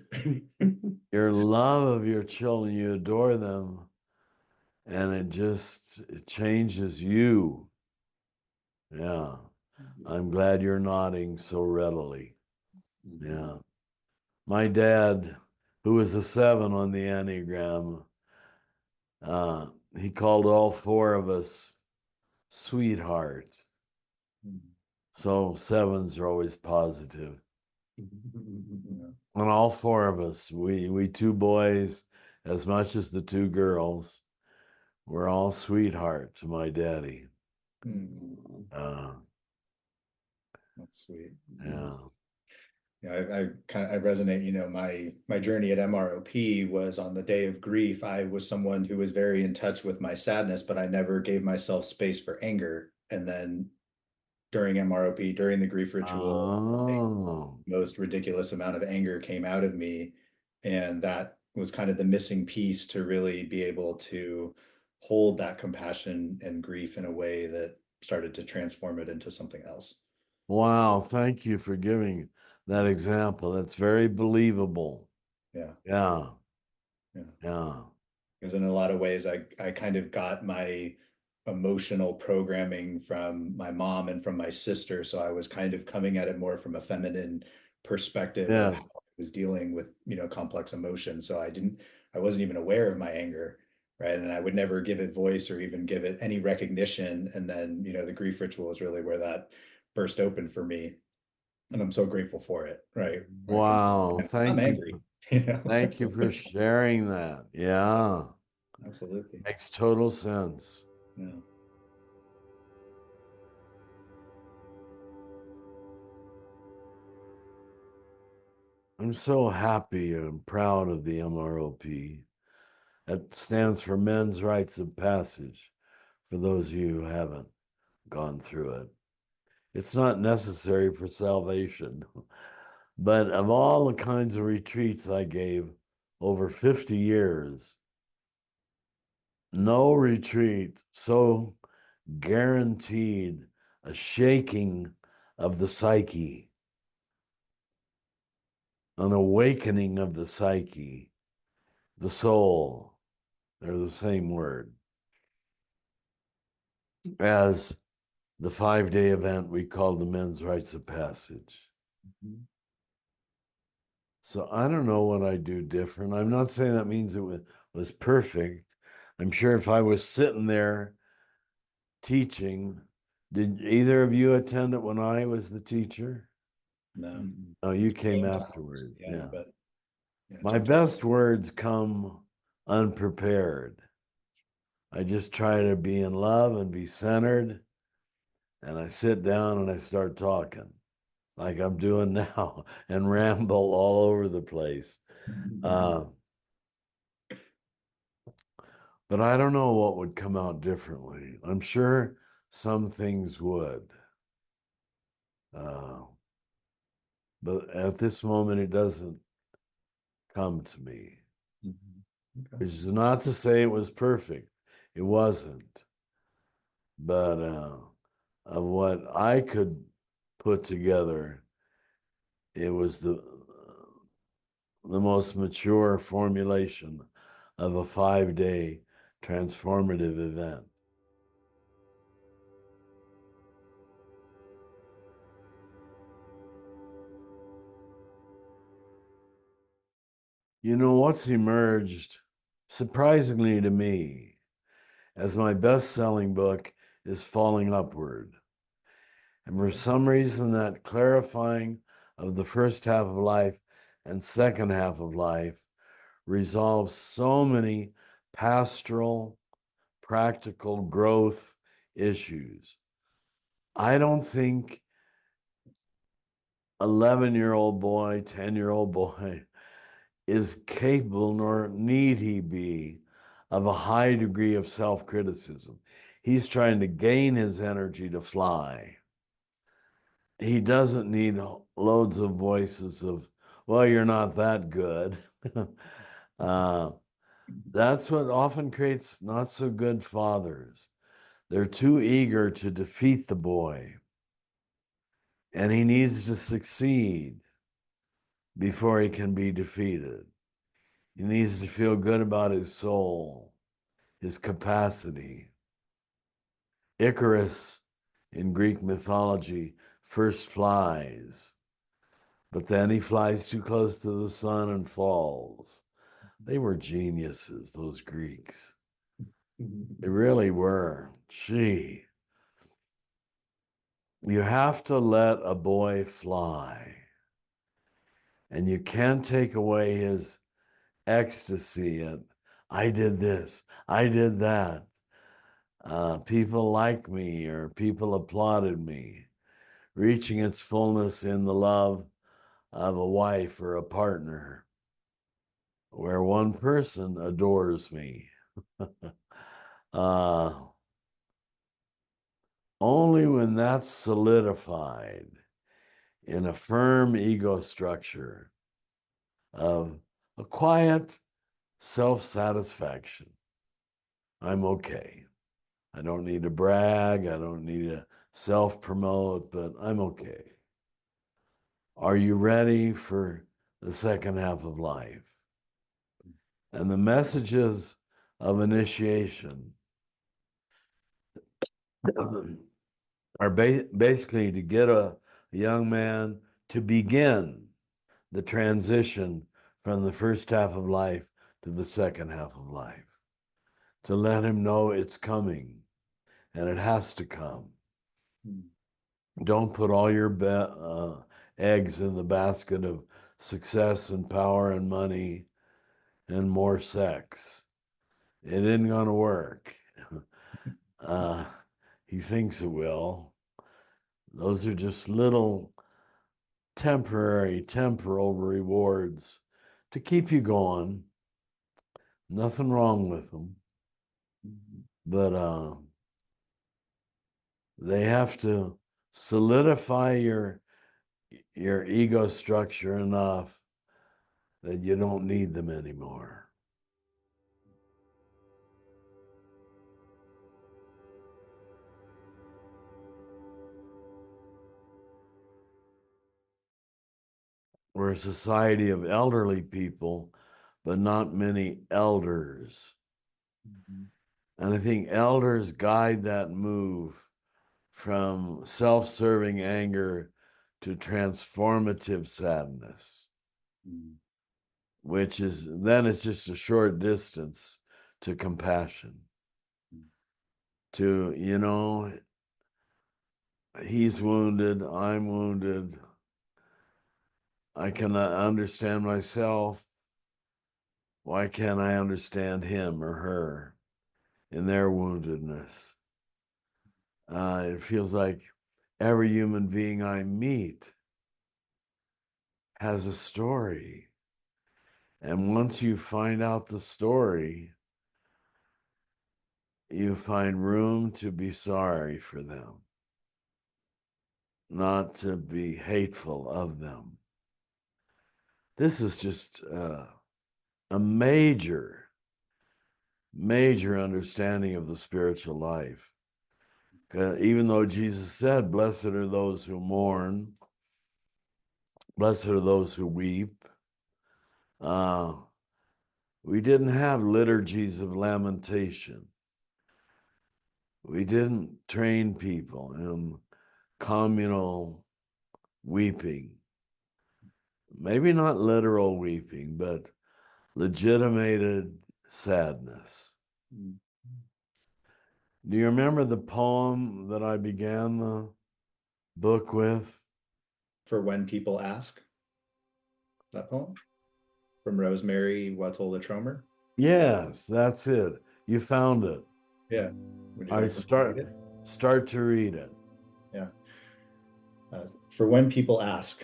G: Your love of your children, you adore them, and it changes you. Yeah. I'm glad you're nodding so readily. Yeah. My dad, who was a 7 on the Enneagram, he called all 4 of us sweetheart. So 7s are always positive. And all 4 of us, we 2 boys, as much as the 2 girls, we're all sweetheart to my daddy.
F: Mm, that's sweet.
G: Yeah.
F: Yeah, I resonate. You know, my journey at MROP was on the day of grief. I was someone who was very in touch with my sadness, but I never gave myself space for anger. And then during MROP, during the grief ritual,
G: Oh.
F: most ridiculous amount of anger came out of me, and that was kind of the missing piece to really be able to hold that compassion and grief in a way that started to transform it into something else.
G: Wow. Thank you for giving that example. That's very believable.
F: Yeah,
G: Yeah.
F: yeah.
G: Yeah.
F: Because in a lot of ways, I kind of got my emotional programming from my mom and from my sister. So I was kind of coming at it more from a feminine perspective of
G: Yeah.
F: how I was dealing with, you know, complex emotions. So I wasn't even aware of my anger, right? And I would never give it voice or even give it any recognition. And then, you know, the grief ritual is really where that burst open for me. And I'm so grateful for it, right? Right.
G: Wow.
F: I'm
G: Thank you.
F: angry, you know?
G: Thank you for sharing that. Yeah.
F: Absolutely.
G: Makes total sense.
F: Yeah.
G: I'm so happy and proud of the MROP. That stands for Men's Rites of Passage, for those of you who haven't gone through it. It's not necessary for salvation, but of all the kinds of retreats I gave over 50 years, no retreat so guaranteed a shaking of the psyche, an awakening of the psyche, the soul, they're the same word, as the 5-day event we called the Men's Rites of Passage. So I don't know what I do different. I'm not saying that means it was perfect. I'm sure if I was sitting there teaching, did either of you attend it when I was the teacher?
F: No.
G: Oh, you came afterwards.
F: Yeah,
G: Yeah.
F: but yeah,
G: My best words come unprepared. I just try to be in love and be centered, and I sit down and I start talking like I'm doing now and ramble all over the place. But I don't know what would come out differently. I'm sure some things would. But at this moment, it doesn't come to me.
F: Okay.
G: Which is not to say it was perfect. It wasn't. But of what I could put together, it was the most mature formulation of a 5-day transformative event. You know what's emerged, surprisingly to me, as my best-selling book is Falling Upward. And for some reason, that clarifying of the first half of life and second half of life resolves so many pastoral, practical growth issues. I don't think 11-year-old boy, 10-year-old boy is capable, nor need he be, of a high degree of self-criticism. He's trying to gain his energy to fly. He doesn't need loads of voices of, well, you're not that good. That's what often creates not so good fathers. They're too eager to defeat the boy, and he needs to succeed before he can be defeated. He needs to feel good about his soul, his capacity. Icarus in Greek mythology first flies, but then he flies too close to the sun and falls. They were geniuses, those Greeks. They really were. Gee. You have to let a boy fly, and you can't take away his ecstasy and I did this, I did that. People like me or people applauded me, reaching its fullness in the love of a wife or a partner, where one person adores me. uh, only when that's solidified in a firm ego structure of a quiet self-satisfaction, I'm okay. I don't need to brag. I don't need to self-promote, but I'm okay. Are you ready for the second half of life? And the messages of initiation are basically to get a young man to begin the transition from the first half of life to the second half of life, to let him know it's coming and it has to come. Don't put all your eggs in the basket of success and power and money and more sex. It isn't going to work. He thinks it will. Those are just little temporary, temporal rewards to keep you going. Nothing wrong with them. But they have to solidify your ego structure enough that you don't need them anymore. We're a society of elderly people, but not many elders. And I think elders guide that move from self-serving anger to transformative sadness, which is then it's just a short distance to compassion. To, he's wounded, I'm wounded, I cannot understand myself. Why can't I understand him or her in their woundedness? It feels like every human being I meet has a story. And once you find out the story, you find room to be sorry for them, not to be hateful of them. This is just a major, major understanding of the spiritual life. Even though Jesus said, blessed are those who mourn, blessed are those who weep, we didn't have liturgies of lamentation. We didn't train people in communal weeping. Maybe not literal weeping, but legitimated sadness. Do you remember the poem that I began the book with?
F: For When People Ask, that poem from Rosemary Watola Tromer.
G: Yes, that's it. You found it.
F: Yeah. Would you
G: I
F: like to read it?
G: start to read it.
F: Yeah. For when people ask,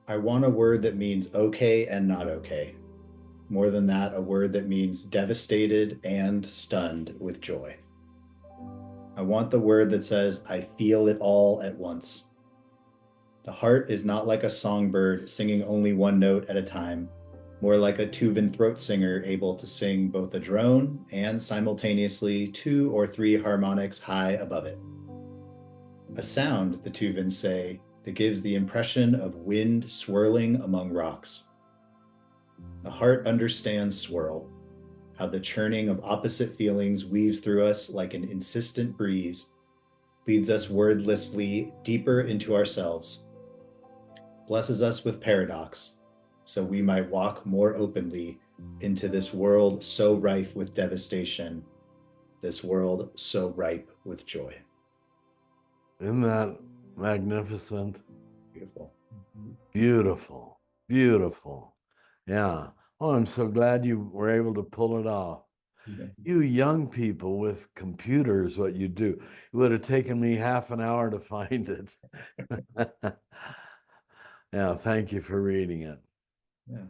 F: I want a word that means okay and not okay. More than that, a word that means devastated and stunned with joy. I want the word that says, I feel it all at once. The heart is not like a songbird singing only one note at a time, more like a Tuvan throat singer able to sing both a drone and simultaneously 2 or 3 harmonics high above it. A sound, the Tuvans say, that gives the impression of wind swirling among rocks. The heart understands swirl, how the churning of opposite feelings weaves through us like an insistent breeze, leads us wordlessly deeper into ourselves, blesses us with paradox, so we might walk more openly into this world so rife with devastation, this world so ripe with joy.
G: Isn't that magnificent?
F: Beautiful.
G: Beautiful, beautiful. Yeah. Oh, I'm so glad you were able to pull it off. You young people with computers, what you do. It would have taken me half an hour to find it. Yeah, thank you for reading it.
F: Yeah.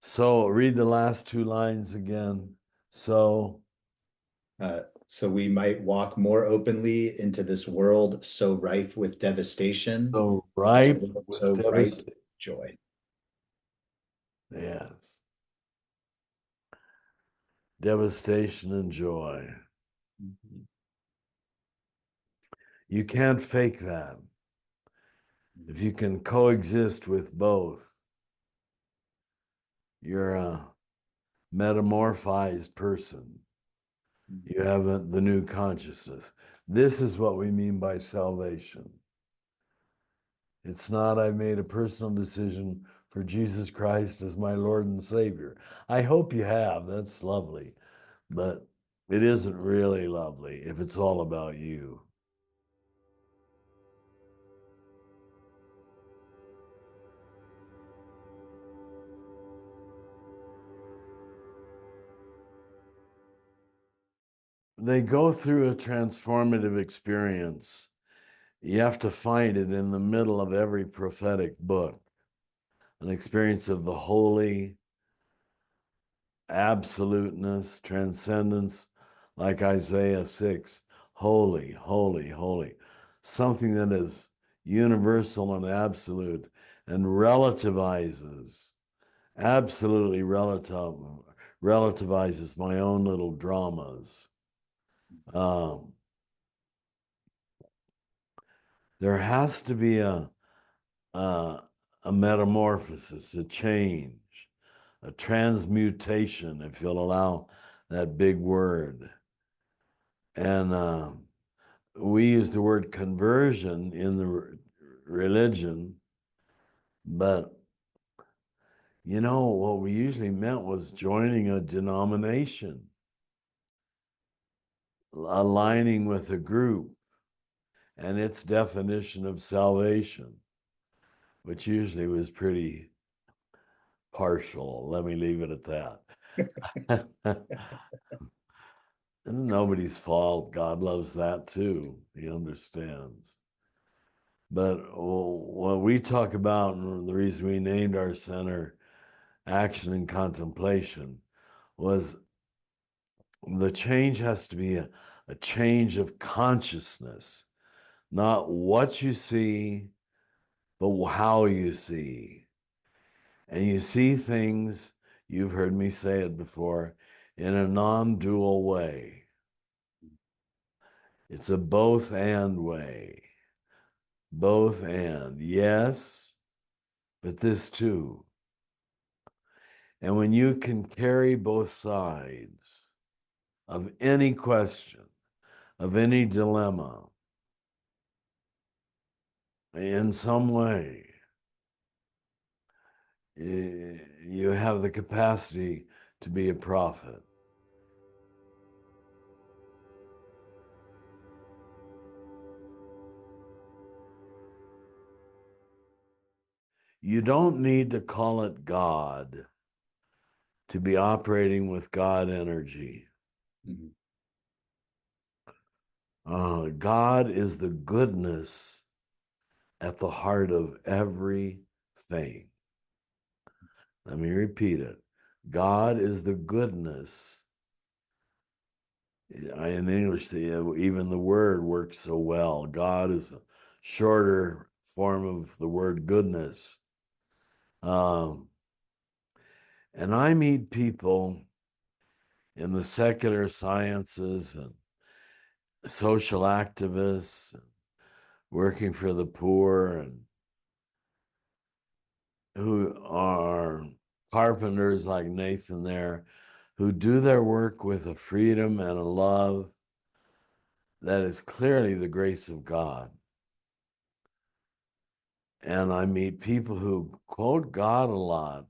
G: So read the last two lines again. So
F: So we might walk more openly into this world so rife with devastation,
G: ripe with
F: so bright with joy.
G: Yes. Devastation and joy. You can't fake that. If you can coexist with both, you're a metamorphized person. You have the new consciousness. This is what we mean by salvation. It's not, I made a personal decision for Jesus Christ as my Lord and Savior. I hope you have. That's lovely. But it isn't really lovely if it's all about you. They go through a transformative experience. You have to find it in the middle of every prophetic book, an experience of the holy, absoluteness, transcendence, like Isaiah 6, holy, holy, holy, something that is universal and absolute and relativizes, absolutely relativizes my own little dramas. There has to be a metamorphosis, a change, a transmutation, if you'll allow that big word. And we use the word conversion in the religion, but you know, what we usually meant was joining a denomination, aligning with a group and its definition of salvation, which usually was pretty partial. Let me leave it at that. Nobody's fault. God loves that too. He understands. But what we talk about, and the reason we named our center Action and Contemplation, was the change has to be a change of consciousness, not what you see, but how you see. And you see things, you've heard me say it before, in a non-dual way. It's a both and way. Both and. Yes, but this too. And when you can carry both sides of any question, of any dilemma, in some way, you have the capacity to be a prophet. You don't need to call it God to be operating with God energy. God is the goodness at the heart of everything. Let me repeat it. God is the goodness. In English, even the word works so well. God is a shorter form of the word goodness. And I meet people in the secular sciences and social activists, working for the poor, and who are carpenters like Nathan there, who do their work with a freedom and a love that is clearly the grace of God. And I meet people who quote God a lot,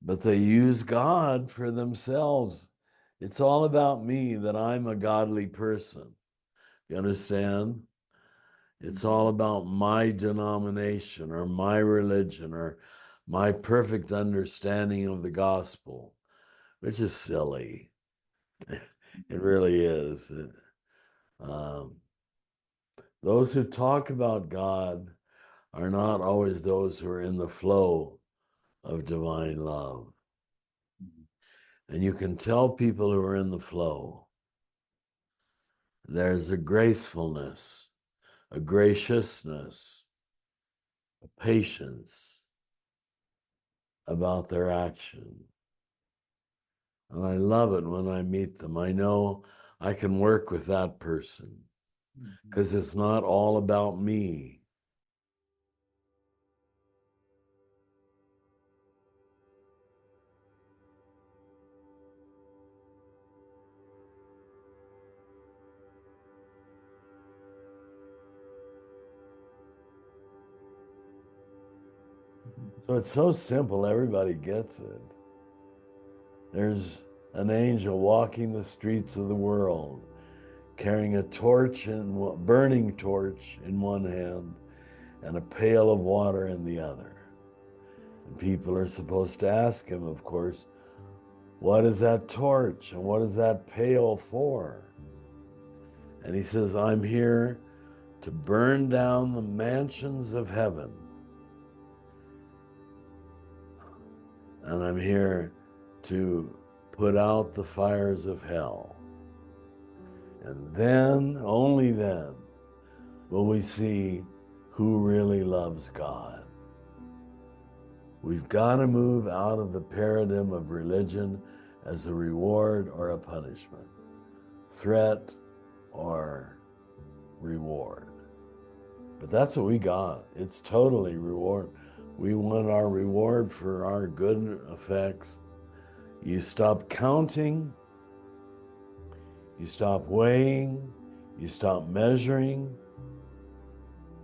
G: but they use God for themselves. It's all about me, that I'm a godly person. You understand? It's all about my denomination or my religion or my perfect understanding of the gospel, which is silly. It really is. Um, those who talk about God are not always those who are in the flow of divine love. And you can tell people who are in the flow. There's a gracefulness, a graciousness, a patience about their action. And I love it when I meet them. I know I can work with that person because it's not all about me. So it's so simple, everybody gets it. There's an angel walking the streets of the world, carrying a torch and burning torch in one hand and a pail of water in the other. And people are supposed to ask him, of course, what is that torch and what is that pail for? And he says, I'm here to burn down the mansions of heaven. And I'm here to put out the fires of hell. And then, only then, will we see who really loves God. We've got to move out of the paradigm of religion as a reward or a punishment, threat or reward. But that's what we got. It's totally reward. We want our reward for our good effects. You stop counting, you stop weighing, you stop measuring,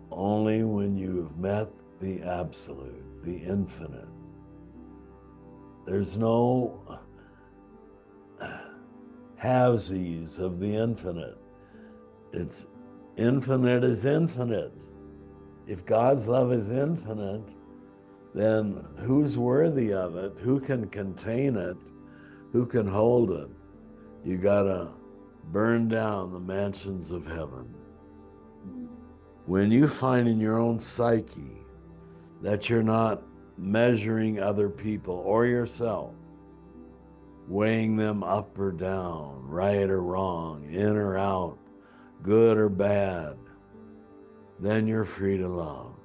G: only when you've met the absolute, the infinite. There's no halvesies of the infinite. It's infinite is infinite. If God's love is infinite, then who's worthy of it? Who can contain it? Who can hold it? You gotta burn down the mansions of heaven. When you find in your own psyche that you're not measuring other people or yourself, weighing them up or down, right or wrong, in or out, good or bad, then you're free to love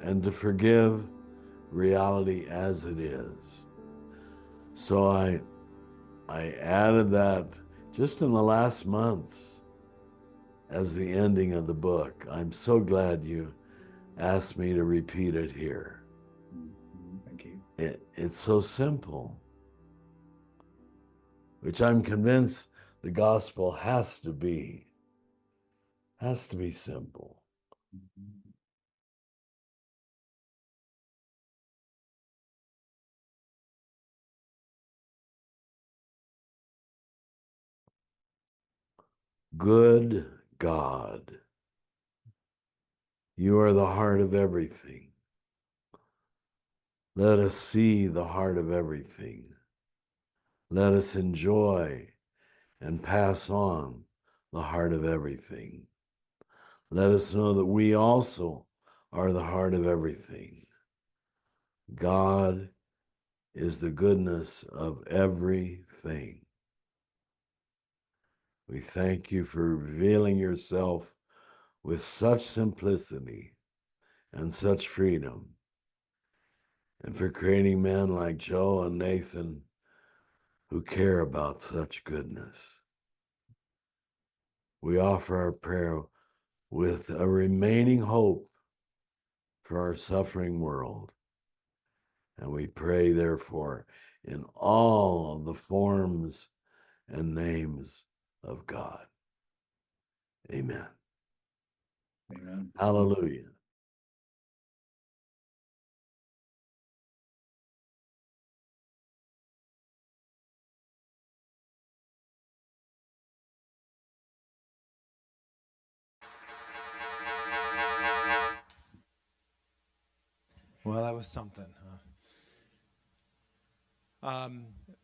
G: and to forgive reality as it is. So I added that just in the last months as the ending of the book. I'm so glad you asked me to repeat it here.
F: Thank you.
G: It's so simple, which I'm convinced the gospel has to be simple. Good God, you are the heart of everything. Let us see the heart of everything. Let us enjoy and pass on the heart of everything. Let us know that we also are the heart of everything. God is the goodness of everything. We thank you for revealing yourself with such simplicity and such freedom, and for creating men like Joe and Nathan who care about such goodness. We offer our prayer with a remaining hope for our suffering world. And we pray, therefore, in all of the forms and names of God. Amen.
F: Amen.
G: Hallelujah.
A: Well, that was something.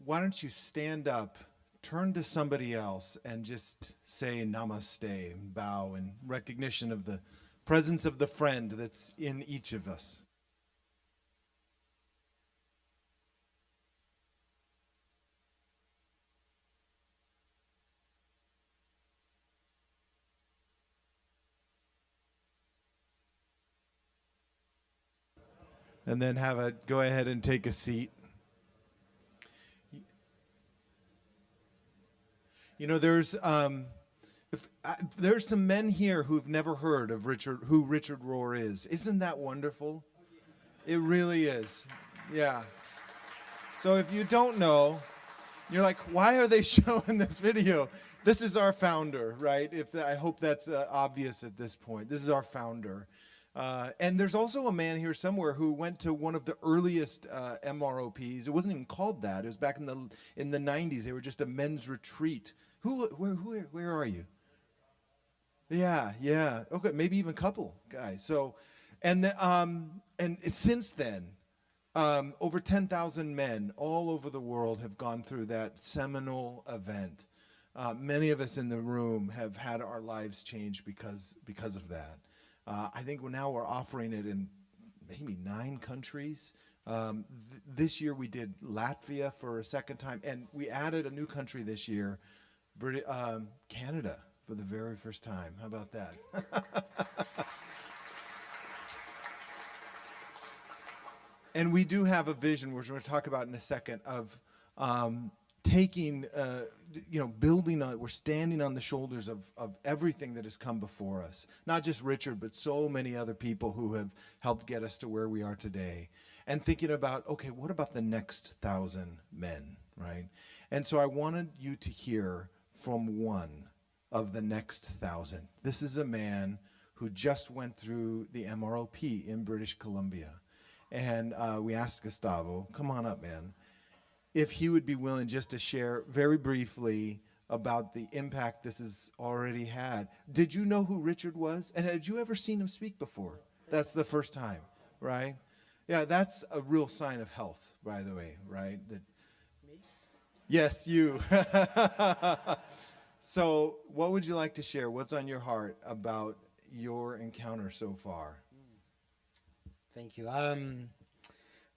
A: Why don't you stand up, turn to somebody else, and just say namaste, bow in recognition of the presence of the friend that's in each of us. And then go ahead and take a seat. You know, there's some men here who've never heard of who Richard Rohr is. Isn't that wonderful? It really is. Yeah. So if you don't know, you're like, why are they showing this video? This is our founder, right? I hope that's obvious at this point. This is our founder. And there's also a man here somewhere who went to one of the earliest MROPs. It wasn't even called that. It was back in the 90s. They were just a men's retreat. Where are you? Yeah. Okay, maybe even couple guys. So, and since then, over 10,000 men all over the world have gone through that seminal event. Many of us in the room have had our lives changed because of that. I think we're offering it in maybe 9 countries. This year we did Latvia for a second time, and we added a new country this year, Canada, for the very first time. How about that? And we do have a vision, which we're going to talk about in a second, of taking, building on, we're standing on the shoulders of everything that has come before us. Not just Richard, but so many other people who have helped get us to where we are today. And thinking about, okay, what about the next 1,000 men, right? And so I wanted you to hear from one of the next 1,000. This is a man who just went through the MROP in British Columbia. And we asked Gustavo, come on up, man, if he would be willing just to share very briefly about the impact this has already had. Did you know who Richard was? And had you ever seen him speak before? That's the first time, right? Yeah, that's a real sign of health, by the way, right? Me? Yes, you. So what would you like to share? What's on your heart about your encounter so far?
I: Thank you. I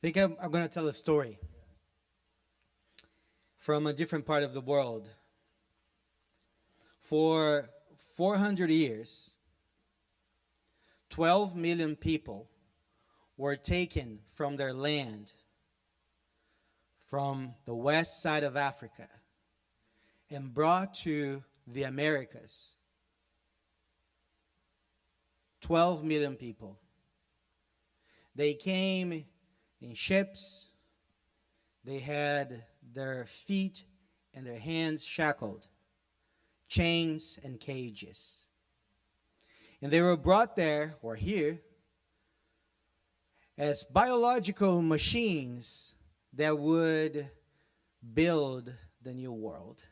I: think I'm going to tell a story from a different part of the world. For 400 years, 12 million people were taken from their land, from the west side of Africa, and brought to the Americas. 12 million people. They came in ships. They had their feet and their hands shackled, chains and cages. And they were brought there, or here, as biological machines that would build the new world.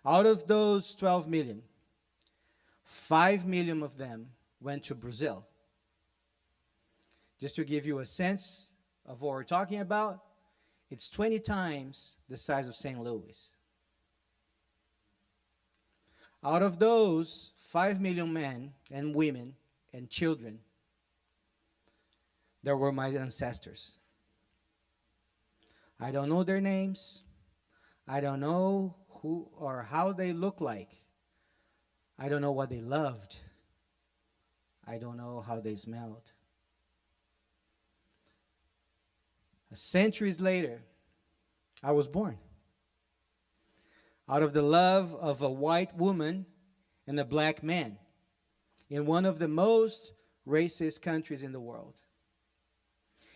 I: Out of those 12 million, 5 million of them went to Brazil. Just to give you a sense of what we're talking about, it's 20 times the size of St. Louis. Out of those 5 million men and women and children, there were my ancestors. I don't know their names. I don't know who or how they look like. I don't know what they loved. I don't know how they smelled. Centuries later, I was born. Out of the love of a white woman and a black man in one of the most racist countries in the world.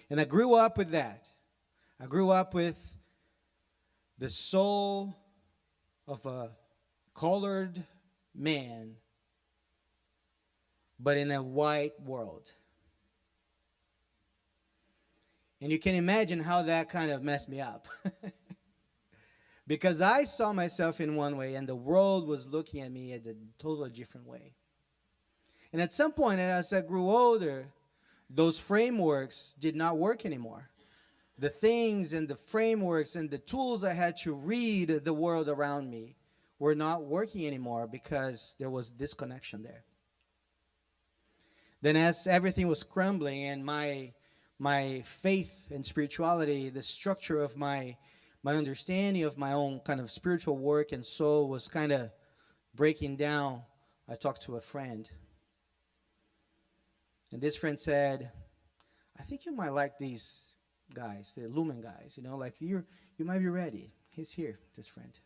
I: And I grew up with that. I grew up with the soul of a colored man, but in a white world. And you can imagine how that kind of messed me up. Because I saw myself in one way and the world was looking at me in a totally different way. And at some point, as I grew older, those frameworks did not work anymore. the things and the frameworks and the tools I had to read the world around me were not working anymore because there was disconnection there. Then as everything was crumbling and my faith and spirituality, the structure of my understanding of my own kind of spiritual work and soul was kind of breaking down, I talked to a friend. And this friend said, I think you might like these guys, the Illuman guys, you know, like you might be ready. He's here, this friend.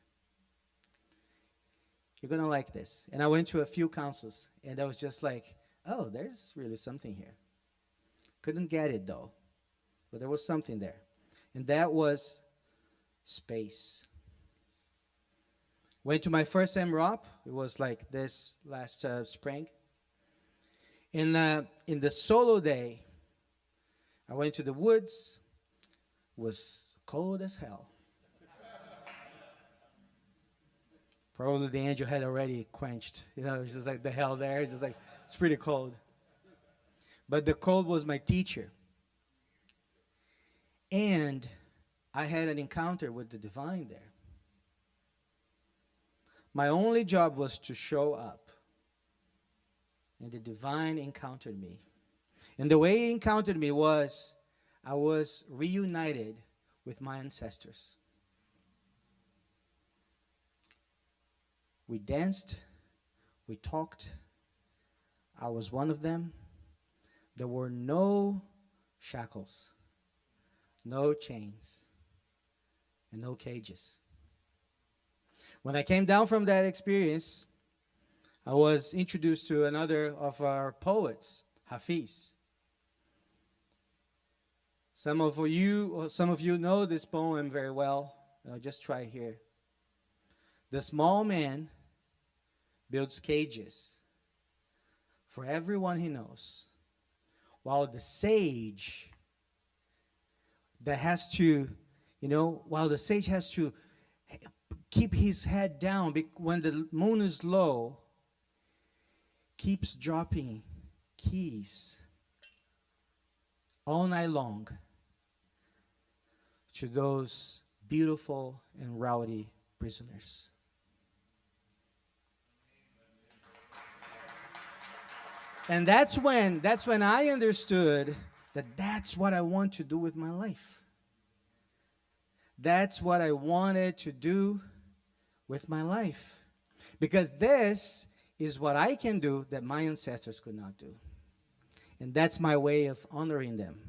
I: You're going to like this. And I went to a few councils, and I was just like, oh, there's really something here. Couldn't get it, though. But there was something there. And that was space. Went to my first MROP. It was like this last spring. In the solo day, I went to the woods. It was cold as hell. Probably the angel had already quenched. You know, it was just like the hell there. It's just like, it's pretty cold. But the cold was my teacher. And I had an encounter with the divine there. My only job was to show up. And the divine encountered me. And the way he encountered me was, I was reunited with my ancestors. We danced, we talked. I was one of them. There were no shackles, no chains, and no cages. When I came down from that experience, I was introduced to another of our poets, Hafiz. Some of you know this poem very well. I'll just try here. The small man builds cages for everyone he knows, while the sage that has to, while the sage has to keep his head down when the moon is low, keeps dropping keys all night long to those beautiful and rowdy prisoners. And that's when I understood that that's what I want to do with my life. That's what I wanted to do with my life. Because this is what I can do that my ancestors could not do. And that's my way of honoring them.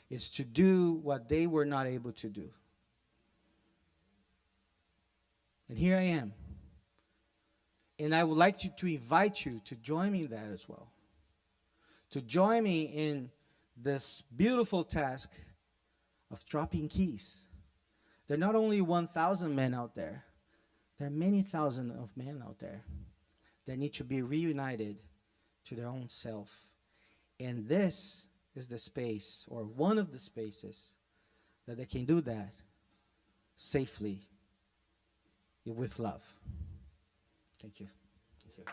I: Is to do what they were not able to do. And here I am. And I would like to invite you to join me in that as well. To join me in this beautiful task of dropping keys. There are not only 1,000 men out there. There are many thousand of men out there that need to be reunited to their own self. And this is the space, or one of the spaces, that they can do that safely with love. Thank you. Thank you.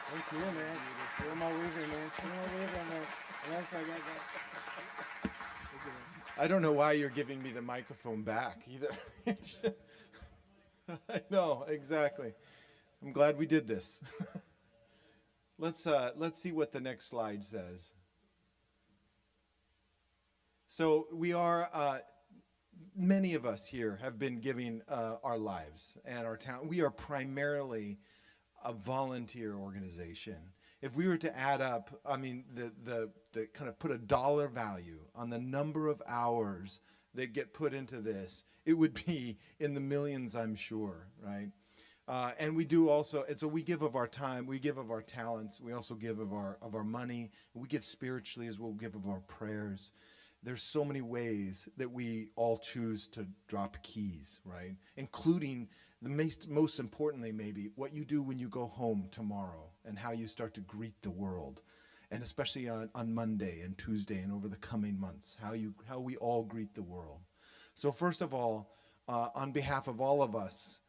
I: Thank you, man. You're my weaver, man. You're my weaver, man.
A: I don't know why you're giving me the microphone back either. I know, exactly. I'm glad we did this. Let's see what the next slide says. So we are, many of us here have been giving our lives and our talent. We are primarily a volunteer organization. If we were to add up, I mean, the kind of put a dollar value on the number of hours that get put into this, it would be in the millions, I'm sure, right? And we do also, and so we give of our time, we give of our talents, we also give of our money, we give spiritually as well, we give of our prayers. There's so many ways that we all choose to drop keys, right? Including the most importantly, maybe, what you do when you go home tomorrow and how you start to greet the world. And especially on Monday and Tuesday and over the coming months, how we all greet the world. So first of all, on behalf of all of us,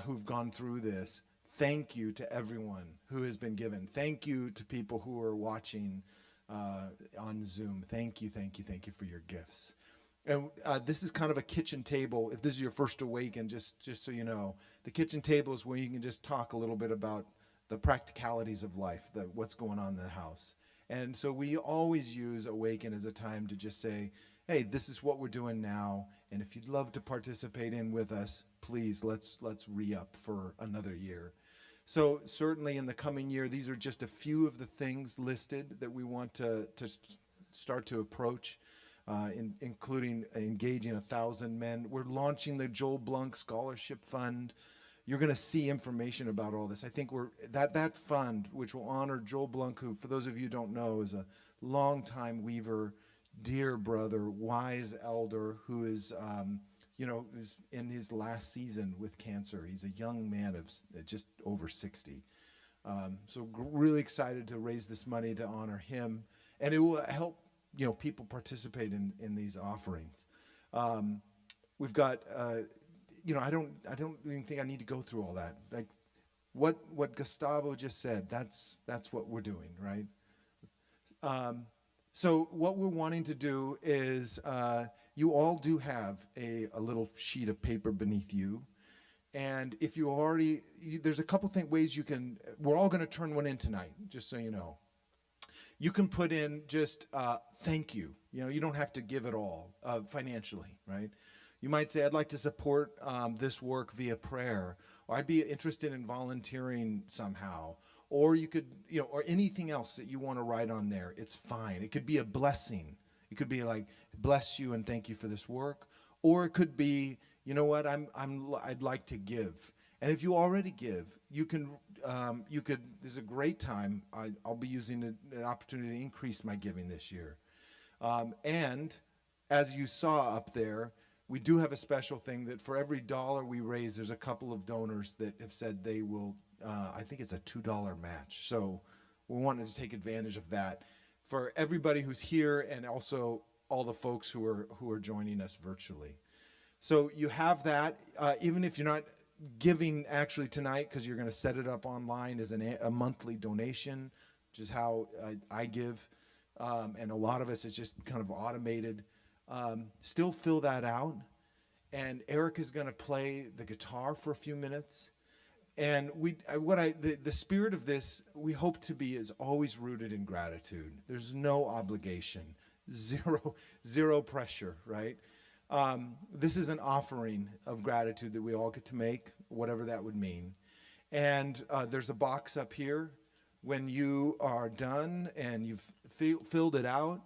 A: who've gone through this. Thank you to everyone who has been given. Thank you to people who are watching on Zoom. Thank you for your gifts. And this is kind of a kitchen table. If this is your first Awaken, just so you know, the kitchen table is where you can just talk a little bit about the practicalities of life, what's going on in the house. And so we always use Awaken as a time to just say, hey, this is what we're doing now, and if you'd love to participate in with us, please, let's re-up for another year. So certainly in the coming year, these are just a few of the things listed that we want to start to approach, including engaging 1,000 men. We're launching the Joel Blunk Scholarship Fund. You're going to see information about all this. I think that fund, which will honor Joel Blunk, who, for those of you who don't know, is a longtime weaver, dear brother, wise elder, who is, is in his last season with cancer. He's a young man of just over 60. So really excited to raise this money to honor him, and it will help people participate in these offerings. We've got. I don't even think I need to go through all that. Like what Gustavo just said, that's what we're doing, right? So what we're wanting to do is, you all do have a little sheet of paper beneath you. And if you already, there's a couple ways you can, we're all going to turn one in tonight, just so you know. You can put in just thank you. You don't have to give it all financially, right? You might say, I'd like to support this work via prayer, or I'd be interested in volunteering somehow. Or you could, or anything else that you want to write on there, it's fine. It could be a blessing. It could be like, bless you and thank you for this work. Or it could be, you know what, I'd like to give. And if you already give, you could, this is a great time. I'll be using the opportunity to increase my giving this year. And as you saw up there, we do have a special thing that for every dollar we raise, there's a couple of donors that have said they will, I think it's a $2 match. So we're wanting to take advantage of that for everybody who's here, and also all the folks who are joining us virtually. So you have that, even if you're not giving actually tonight, because you're going to set it up online as a monthly donation, which is how I give. And a lot of us, it's just kind of automated. Still fill that out, and Eric is going to play the guitar for a few minutes. And the spirit of this, we hope to be, is always rooted in gratitude. There's no obligation, zero pressure, right? This is an offering of gratitude that we all get to make, whatever that would mean. And there's a box up here. When you are done and you've filled it out,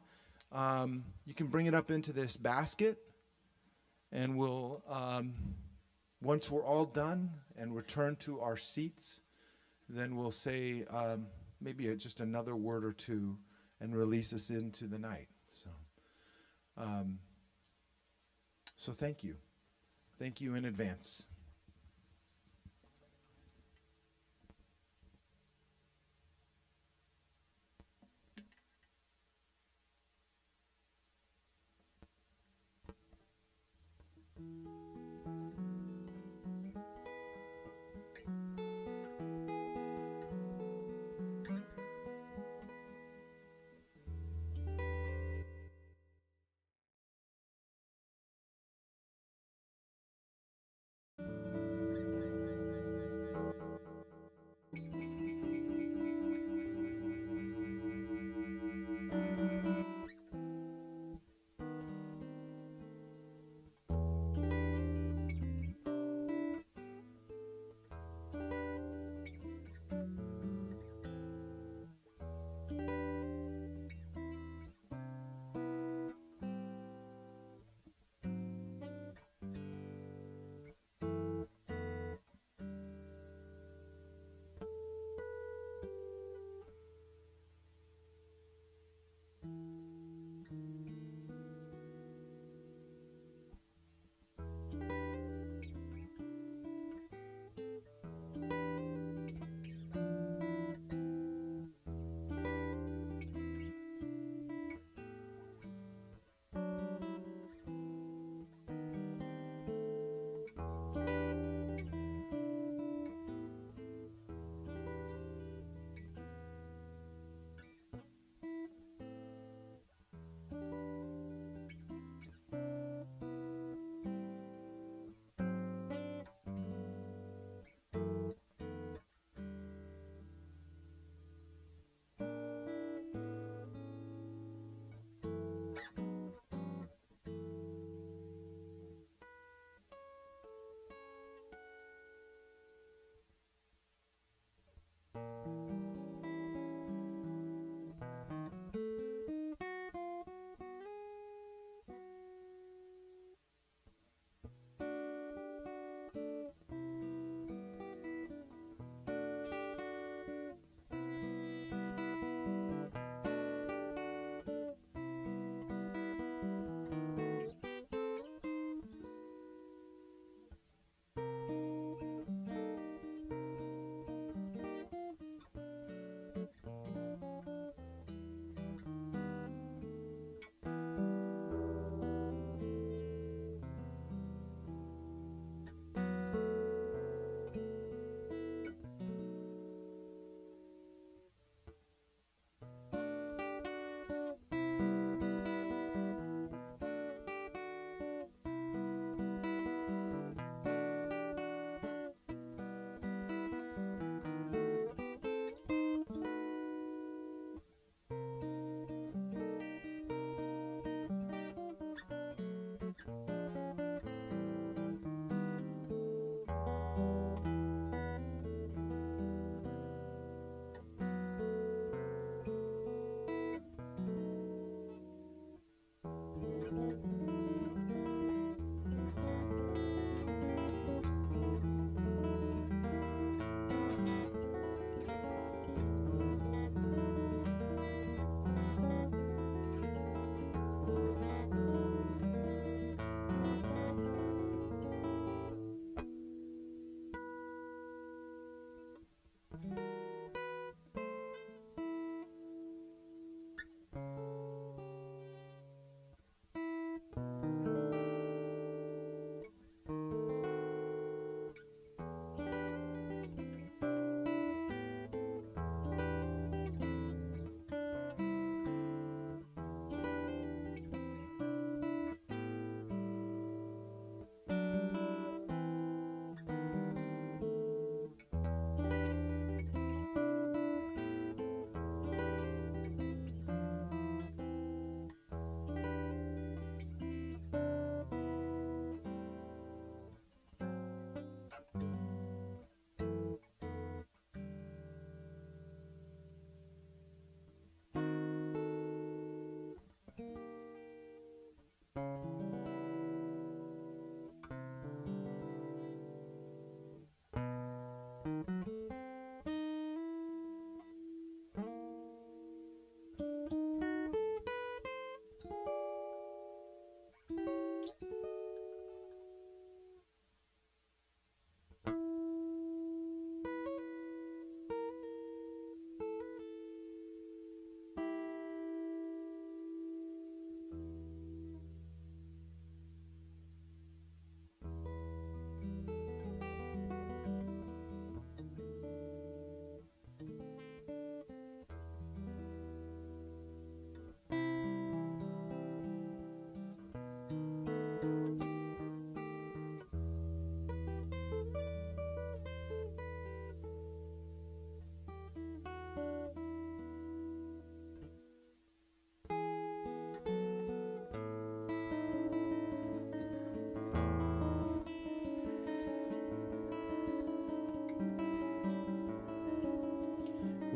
A: you can bring it up into this basket, and we'll, once we're all done and return to our seats, then we'll say maybe just another word or two and release us into the night. So thank you. Thank you in advance.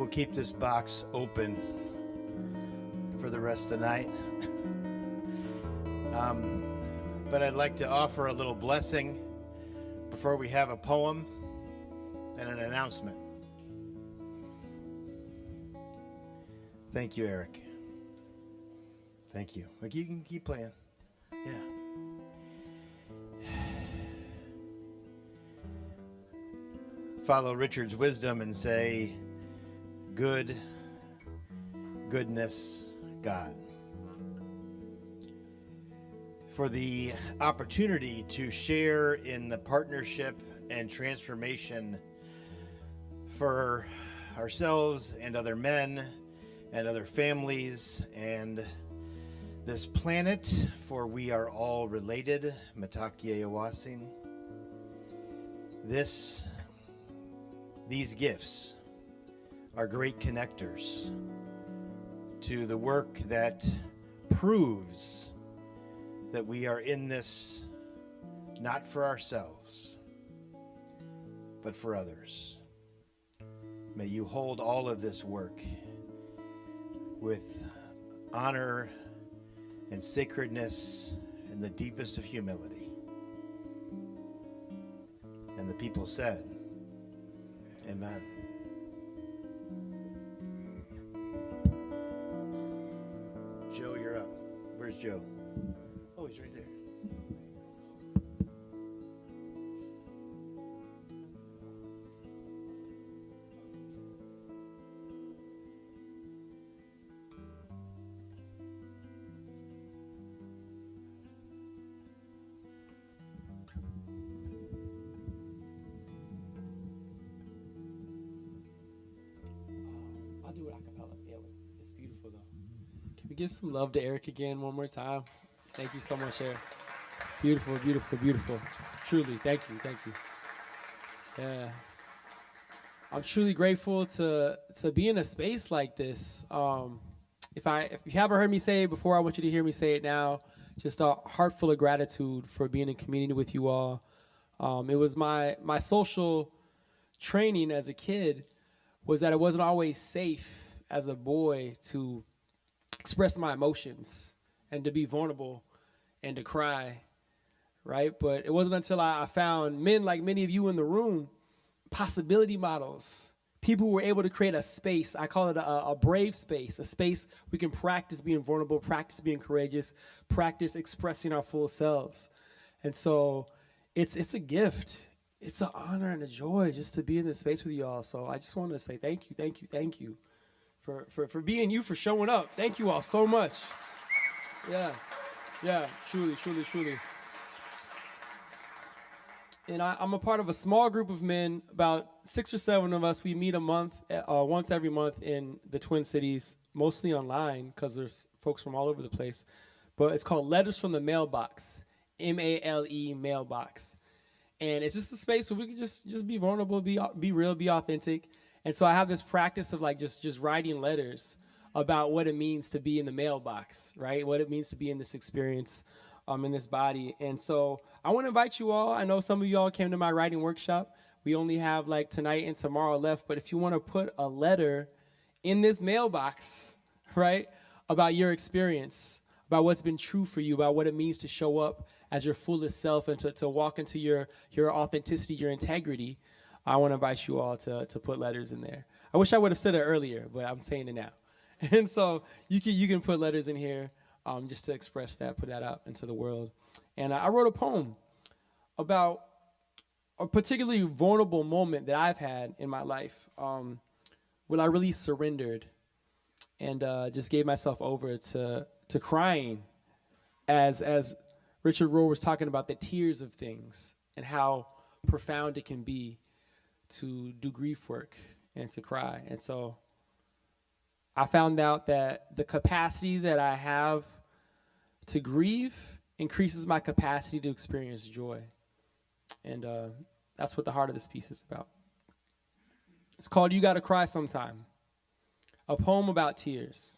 J: keep this box open for the rest of the night. But I'd like to offer a little blessing before we have a poem and an announcement. Thank you, Eric. Thank you. Like, you can keep playing. Yeah. Follow Richard's wisdom and say, good, goodness, God. For the opportunity to share in the partnership and transformation for ourselves and other men and other families and this planet, for we are all related. Matakie Awasin. These gifts are great connectors to the work that proves that we are in this not for ourselves, but for others. May you hold all of this work with honor and sacredness and the deepest of humility. And the people said, Amen. Joe, you're up. Where's Joe? Oh, he's right there.
K: I'll do it a cappella. Yeah, it's beautiful though. Can we give some love to Eric again one more time? Thank you so much, Eric. Beautiful, beautiful, beautiful. Truly, thank you, thank you. Yeah, I'm truly grateful to be in a space like this. If you haven't heard me say it before, I want you to hear me say it now. Just a heart full of gratitude for being in community with you all. It was my social training as a kid was that it wasn't always safe as a boy to express my emotions and to be vulnerable and to cry, right? But it wasn't until I found men like many of you in the room, possibility models, people who were able to create a space. I call it a brave space, a space we can practice being vulnerable, practice being courageous, practice expressing our full selves. And so it's a gift. It's an honor and a joy just to be in this space with you all. So I just want to say thank you, thank you, thank you for being you, for showing up. Thank you all so much. Yeah, truly, truly, truly. And I'm a part of a small group of men, about 6 or 7 of us. We meet once every month in the Twin Cities, mostly online because there's folks from all over the place. But it's called Letters from the Mailbox, M-A-L-E, mailbox. And it's just a space where we can just be vulnerable, be real, be authentic. And so I have this practice of like just writing letters about what it means to be in the mailbox, right? What it means to be in this experience, in this body. And so I want to invite you all. I know some of you all came to my writing workshop. We only have like tonight and tomorrow left. But if you want to put a letter in this mailbox, right, about your experience, about what's been true for you, about what it means to show up as your fullest self and to walk into your authenticity, your integrity, I want to invite you all to put letters in there. I wish I would have said it earlier, but I'm saying it now. And so you can put letters in here just to express that, put that out into the world. And I wrote a poem about a particularly vulnerable moment that I've had in my life when I really surrendered and just gave myself over to crying as Richard Rohr was talking about the tears of things and how profound it can be to do grief work and to cry. And so I found out that the capacity that I have to grieve increases my capacity to experience joy. And that's what the heart of this piece is about. It's called You Gotta Cry Sometime, a poem about tears.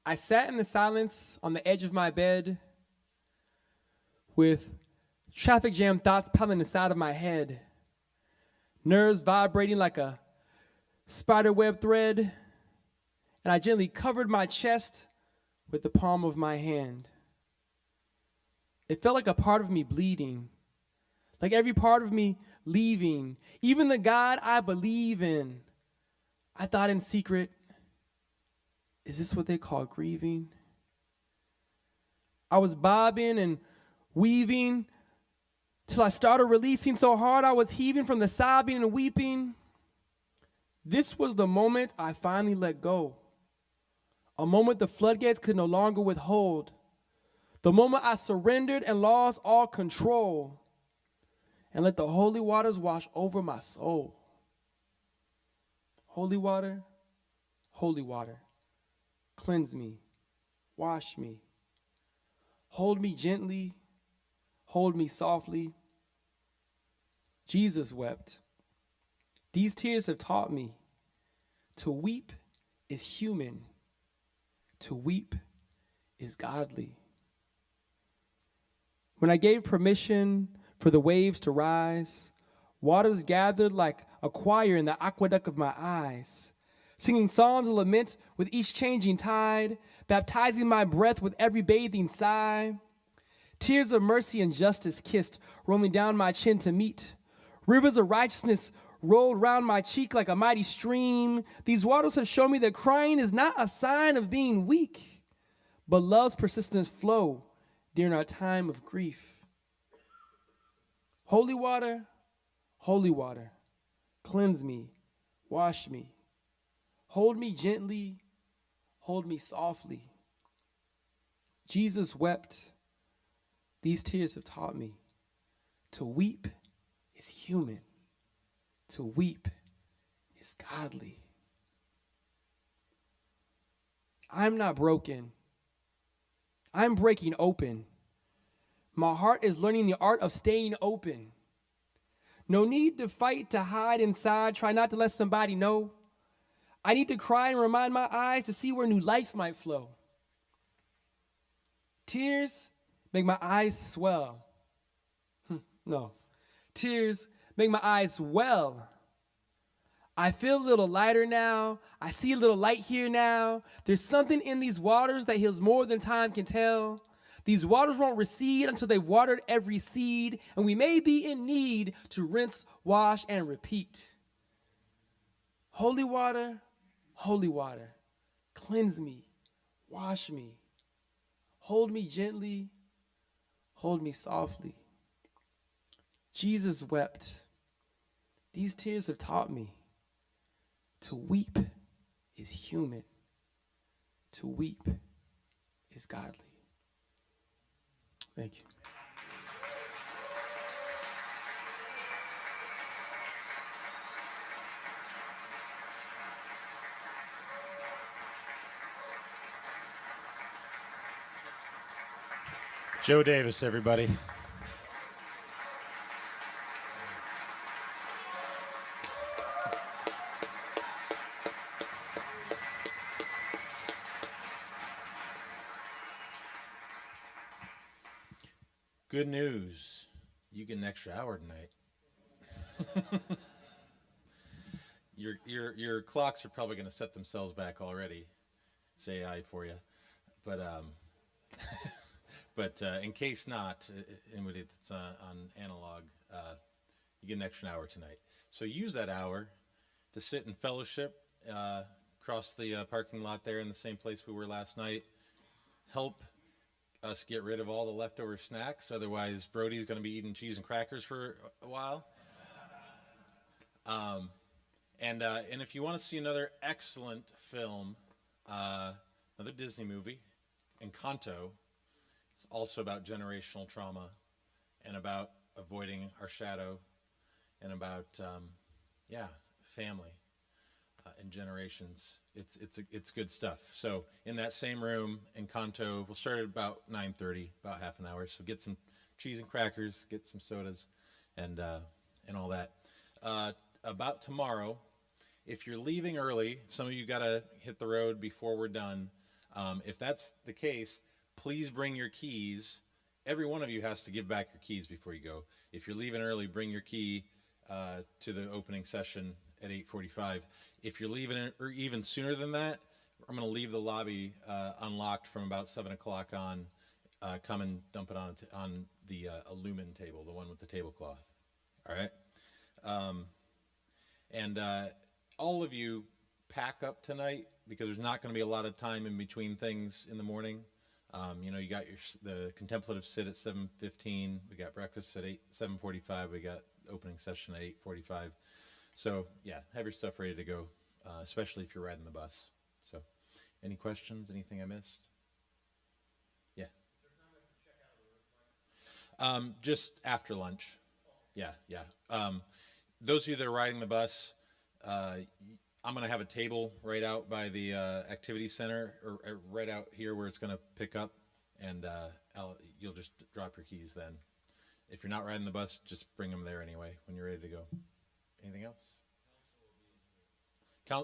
K: I sat in the silence on the edge of my bed with traffic jam thoughts piling inside of my head. nerves vibrating like a spiderweb thread, and I gently covered my chest with the palm of my hand. It felt like a part of me bleeding, like every part of me leaving, even the God I believe in. I thought in secret, is this what they call grieving? I was bobbing and weaving till I started releasing so hard I was heaving from the sobbing and weeping. This was the moment I finally let go. A moment the floodgates could no longer withhold. The moment I surrendered and lost all control and let the holy waters wash over my soul. Holy water, cleanse me, wash me, hold me gently, hold me softly. Jesus wept. These tears have taught me to weep is human, to weep is godly. When I gave permission for the waves to rise, waters gathered like a choir in the aqueduct of my eyes, singing songs of lament with each changing tide, baptizing my breath with every bathing sigh. Tears of mercy and justice kissed, rolling down my chin to meet. Rivers of righteousness rolled round my cheek like a mighty stream. These waters have shown me that crying is not a sign of being weak, but love's persistent flow during our time of grief. Holy water, cleanse me, wash me, hold me gently, hold me softly. Jesus wept. These tears have taught me to weep is human, to weep is godly. I'm not broken. I'm breaking open. My heart is learning the art of staying open. No need to fight, to hide inside, try not to let somebody know. I need to cry and remind my eyes to see where new life might flow. Tears make my eyes swell. No. Tears make my eyes well. I feel a little lighter now. I see a little light here now. There's something in these waters that heals more than time can tell. These waters won't recede until they've watered every seed, and we may be in need to rinse, wash, and repeat. Holy water, cleanse me, wash me, hold me gently, hold me softly. Jesus wept. These tears have taught me to weep is human, to weep is godly. Thank you.
J: Joe Davis, everybody.
L: Good news. You get an extra hour tonight. Your clocks are probably going to set themselves back already. It's AI for you. But in case not, anybody that's on analog, you get an extra hour tonight. So use that hour to sit and fellowship across the parking lot there in the same place we were last night. Help us get rid of all the leftover snacks. Otherwise, Brody's going to be eating cheese and crackers for a while. And if you want to see another excellent film, another Disney movie, Encanto, it's also about generational trauma and about avoiding our shadow and about, family and generations. It's good stuff. So in that same room, Encanto, we'll start at about 9:30, about half an hour. So get some cheese and crackers, get some sodas, and all that. About tomorrow, if you're leaving early, some of you got to hit the road before we're done. If that's the case, please bring your keys. Every one of you has to give back your keys before you go. If you're leaving early, bring your key. to the opening session at 8:45. If you're leaving it, or even sooner than that, I'm going to leave the lobby unlocked from about 7 o'clock on. Come and dump it on the Illuman table, the one with the tablecloth. All right. And all of you pack up tonight because there's not going to be a lot of time in between things in the morning. You know, you got the contemplative sit at 7:15. We got breakfast at 7:45. We got opening session at 8:45. So yeah, have your stuff ready to go, especially if you're riding the bus. So, any questions? Anything I missed? Yeah. Just after lunch. Yeah, yeah. Those of you that are riding the bus, I'm going to have a table right out by the activity center, or right out here where it's going to pick up, and you'll just drop your keys then. If you're not riding the bus, just bring them there anyway when you're ready to go. Anything else?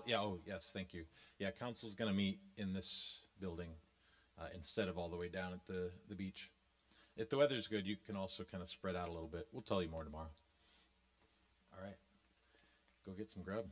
L: Yeah. Oh, yes. Thank you. Yeah. Council's going to meet in this building instead of all the way down at the beach. If the weather's good, you can also kind of spread out a little bit. We'll tell you more tomorrow. All right. Go get some grub.